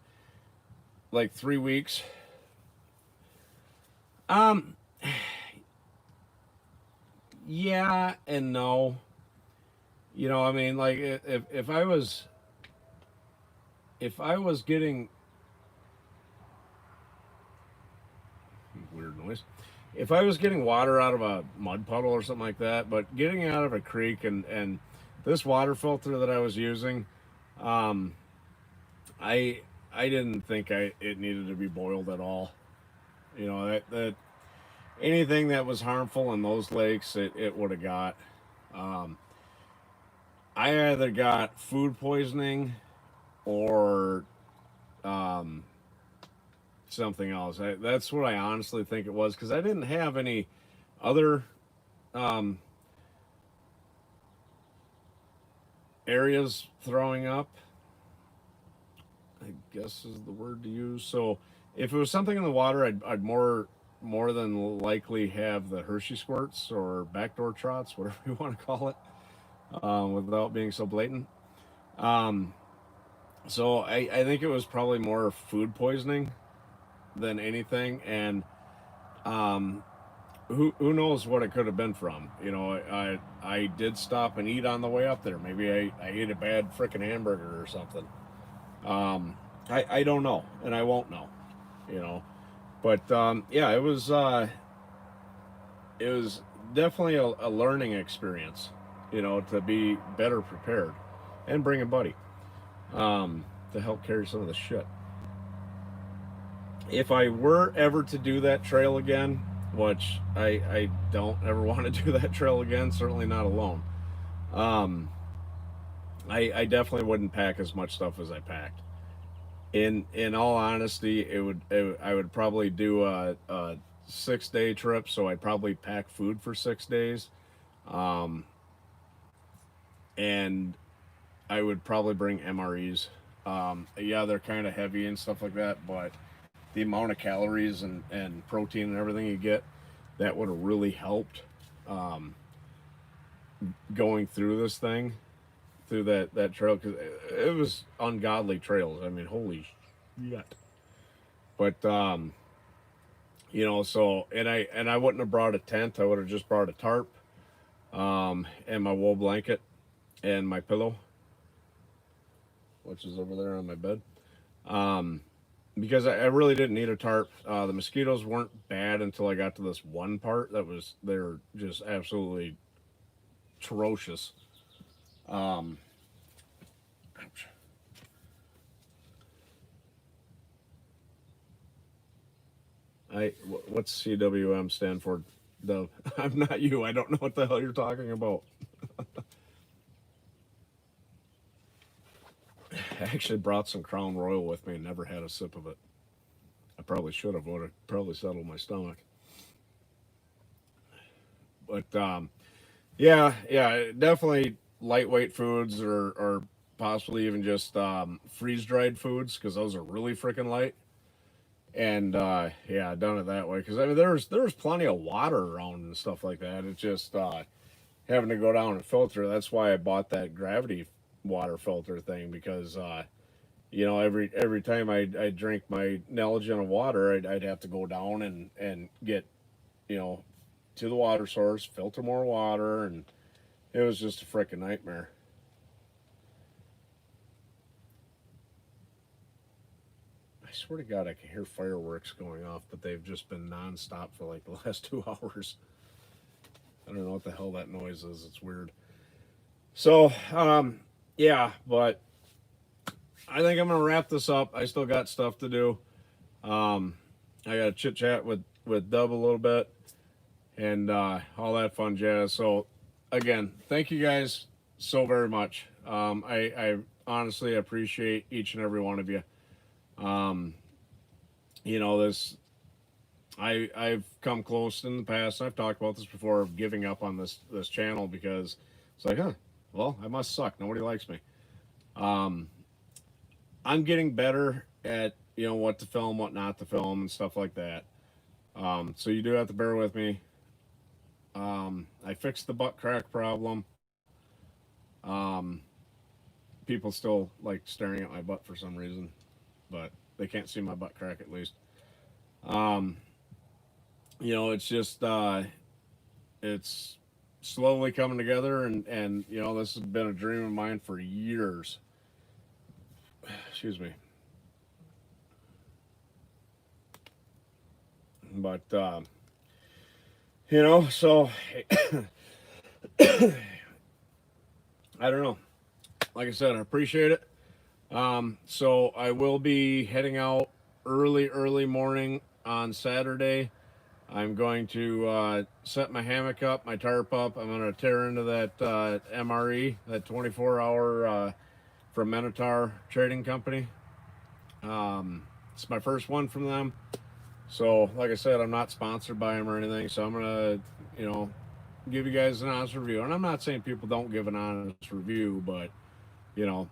like 3 weeks. Um, yeah and no. I mean, like if I was getting noise. If I was getting water out of a mud puddle or something like that, but getting it out of a creek and this water filter that I was using, um, I didn't think it needed to be boiled at all. You know that anything that was harmful in those lakes, it would have got. Um, I either got food poisoning or um, something else. That's what I honestly think it was because I didn't have any other um, areas throwing up. I guess is the word to use. So if it was something in the water, I'd more than likely have the Hershey squirts or backdoor trots, whatever you want to call it, without being so blatant. Um, so I think it was probably more food poisoning than anything, and um, who knows what it could have been from? You know, I did stop and eat on the way up there. Maybe I ate a bad freaking hamburger or something. Um, I don't know, and I won't know. You know, but yeah, it was definitely a learning experience. You know, to be better prepared and bring a buddy to help carry some of the shit. If I were ever to do that trail again, which I don't ever want to do that trail again, certainly not alone. Um, I definitely wouldn't pack as much stuff as I packed. In all honesty, I would probably do a 6 day trip, so I'd probably pack food for 6 days, um, and I would probably bring MREs. Yeah, they're kind of heavy and stuff like that, but the amount of calories and protein and everything you get, that would have really helped um, going through this thing, through that trail, because it was ungodly trails. I mean, holy shit. But you know, so and I wouldn't have brought a tent. I would have just brought a tarp, and my wool blanket and my pillow, which is over there on my bed. Um, because I really didn't need a tarp. The mosquitoes weren't bad until I got to this one part that was they're just absolutely atrocious. Um, what's CWM stand for? The I'm not you. I don't know what the hell you're talking about. I actually brought some Crown Royal with me and never had a sip of it. I probably should have. Would have probably settled my stomach. But yeah, yeah, definitely lightweight foods or possibly even just freeze dried foods because those are really freaking light. And yeah, done it that way because I mean there was plenty of water around and stuff like that. It's just having to go down and filter. That's why I bought that gravity water filter thing because you know every time I drink my Nalgene of water, I'd have to go down and get you know to the water source, filter more water, and it was just a freaking nightmare. I swear to God, I can hear fireworks going off, but they've just been nonstop for like the last 2 hours. I don't know what the hell that noise is. It's weird. So, yeah, but I think I'm gonna wrap this up. I still got stuff to do. Um, I got to chit chat with Dub a little bit and all that fun jazz. So, again, thank you guys so very much. I honestly appreciate each and every one of you. Um, you know this. I've come close in the past. I've talked about this before of giving up on this channel because it's like, huh, well, I must suck. Nobody likes me. Um, I'm getting better at what to film, what not to film, and stuff like that. So you do have to bear with me. I fixed the butt crack problem. Um, People still like staring at my butt for some reason, but they can't see my butt crack at least. Um, it's just it's slowly coming together, and this has been a dream of mine for years. Excuse me, but You know, so I don't know. Like I said, I appreciate it. So I will be heading out early morning on Saturday. I'm going to set my hammock up, my tarp up. I'm going to tear into that MRE, that 24-hour from Minotaur Trading Company. It's my first one from them. So, like I said, I'm not sponsored by them or anything. So I'm going to, give you guys an honest review. And I'm not saying people don't give an honest review, but, you know,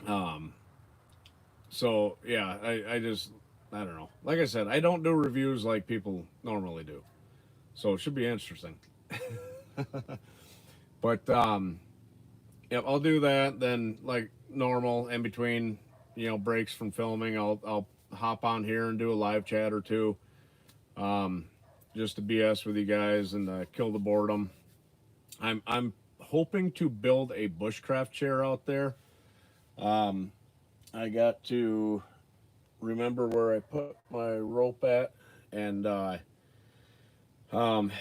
um, so yeah, I don't know. Like I said, I don't do reviews like people normally do. So it should be interesting. But yeah, I'll do that. Then like normal in between, breaks from filming, I'll hop on here and do a live chat or two, um, just to BS with you guys and kill the boredom. I'm hoping to build a bushcraft chair out there. Um, I got to remember where I put my rope at, and um,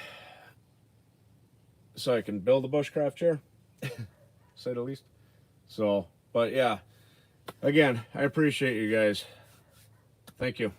so I can build a bushcraft chair, say the least. So, but yeah, again, I appreciate you guys. Thank you.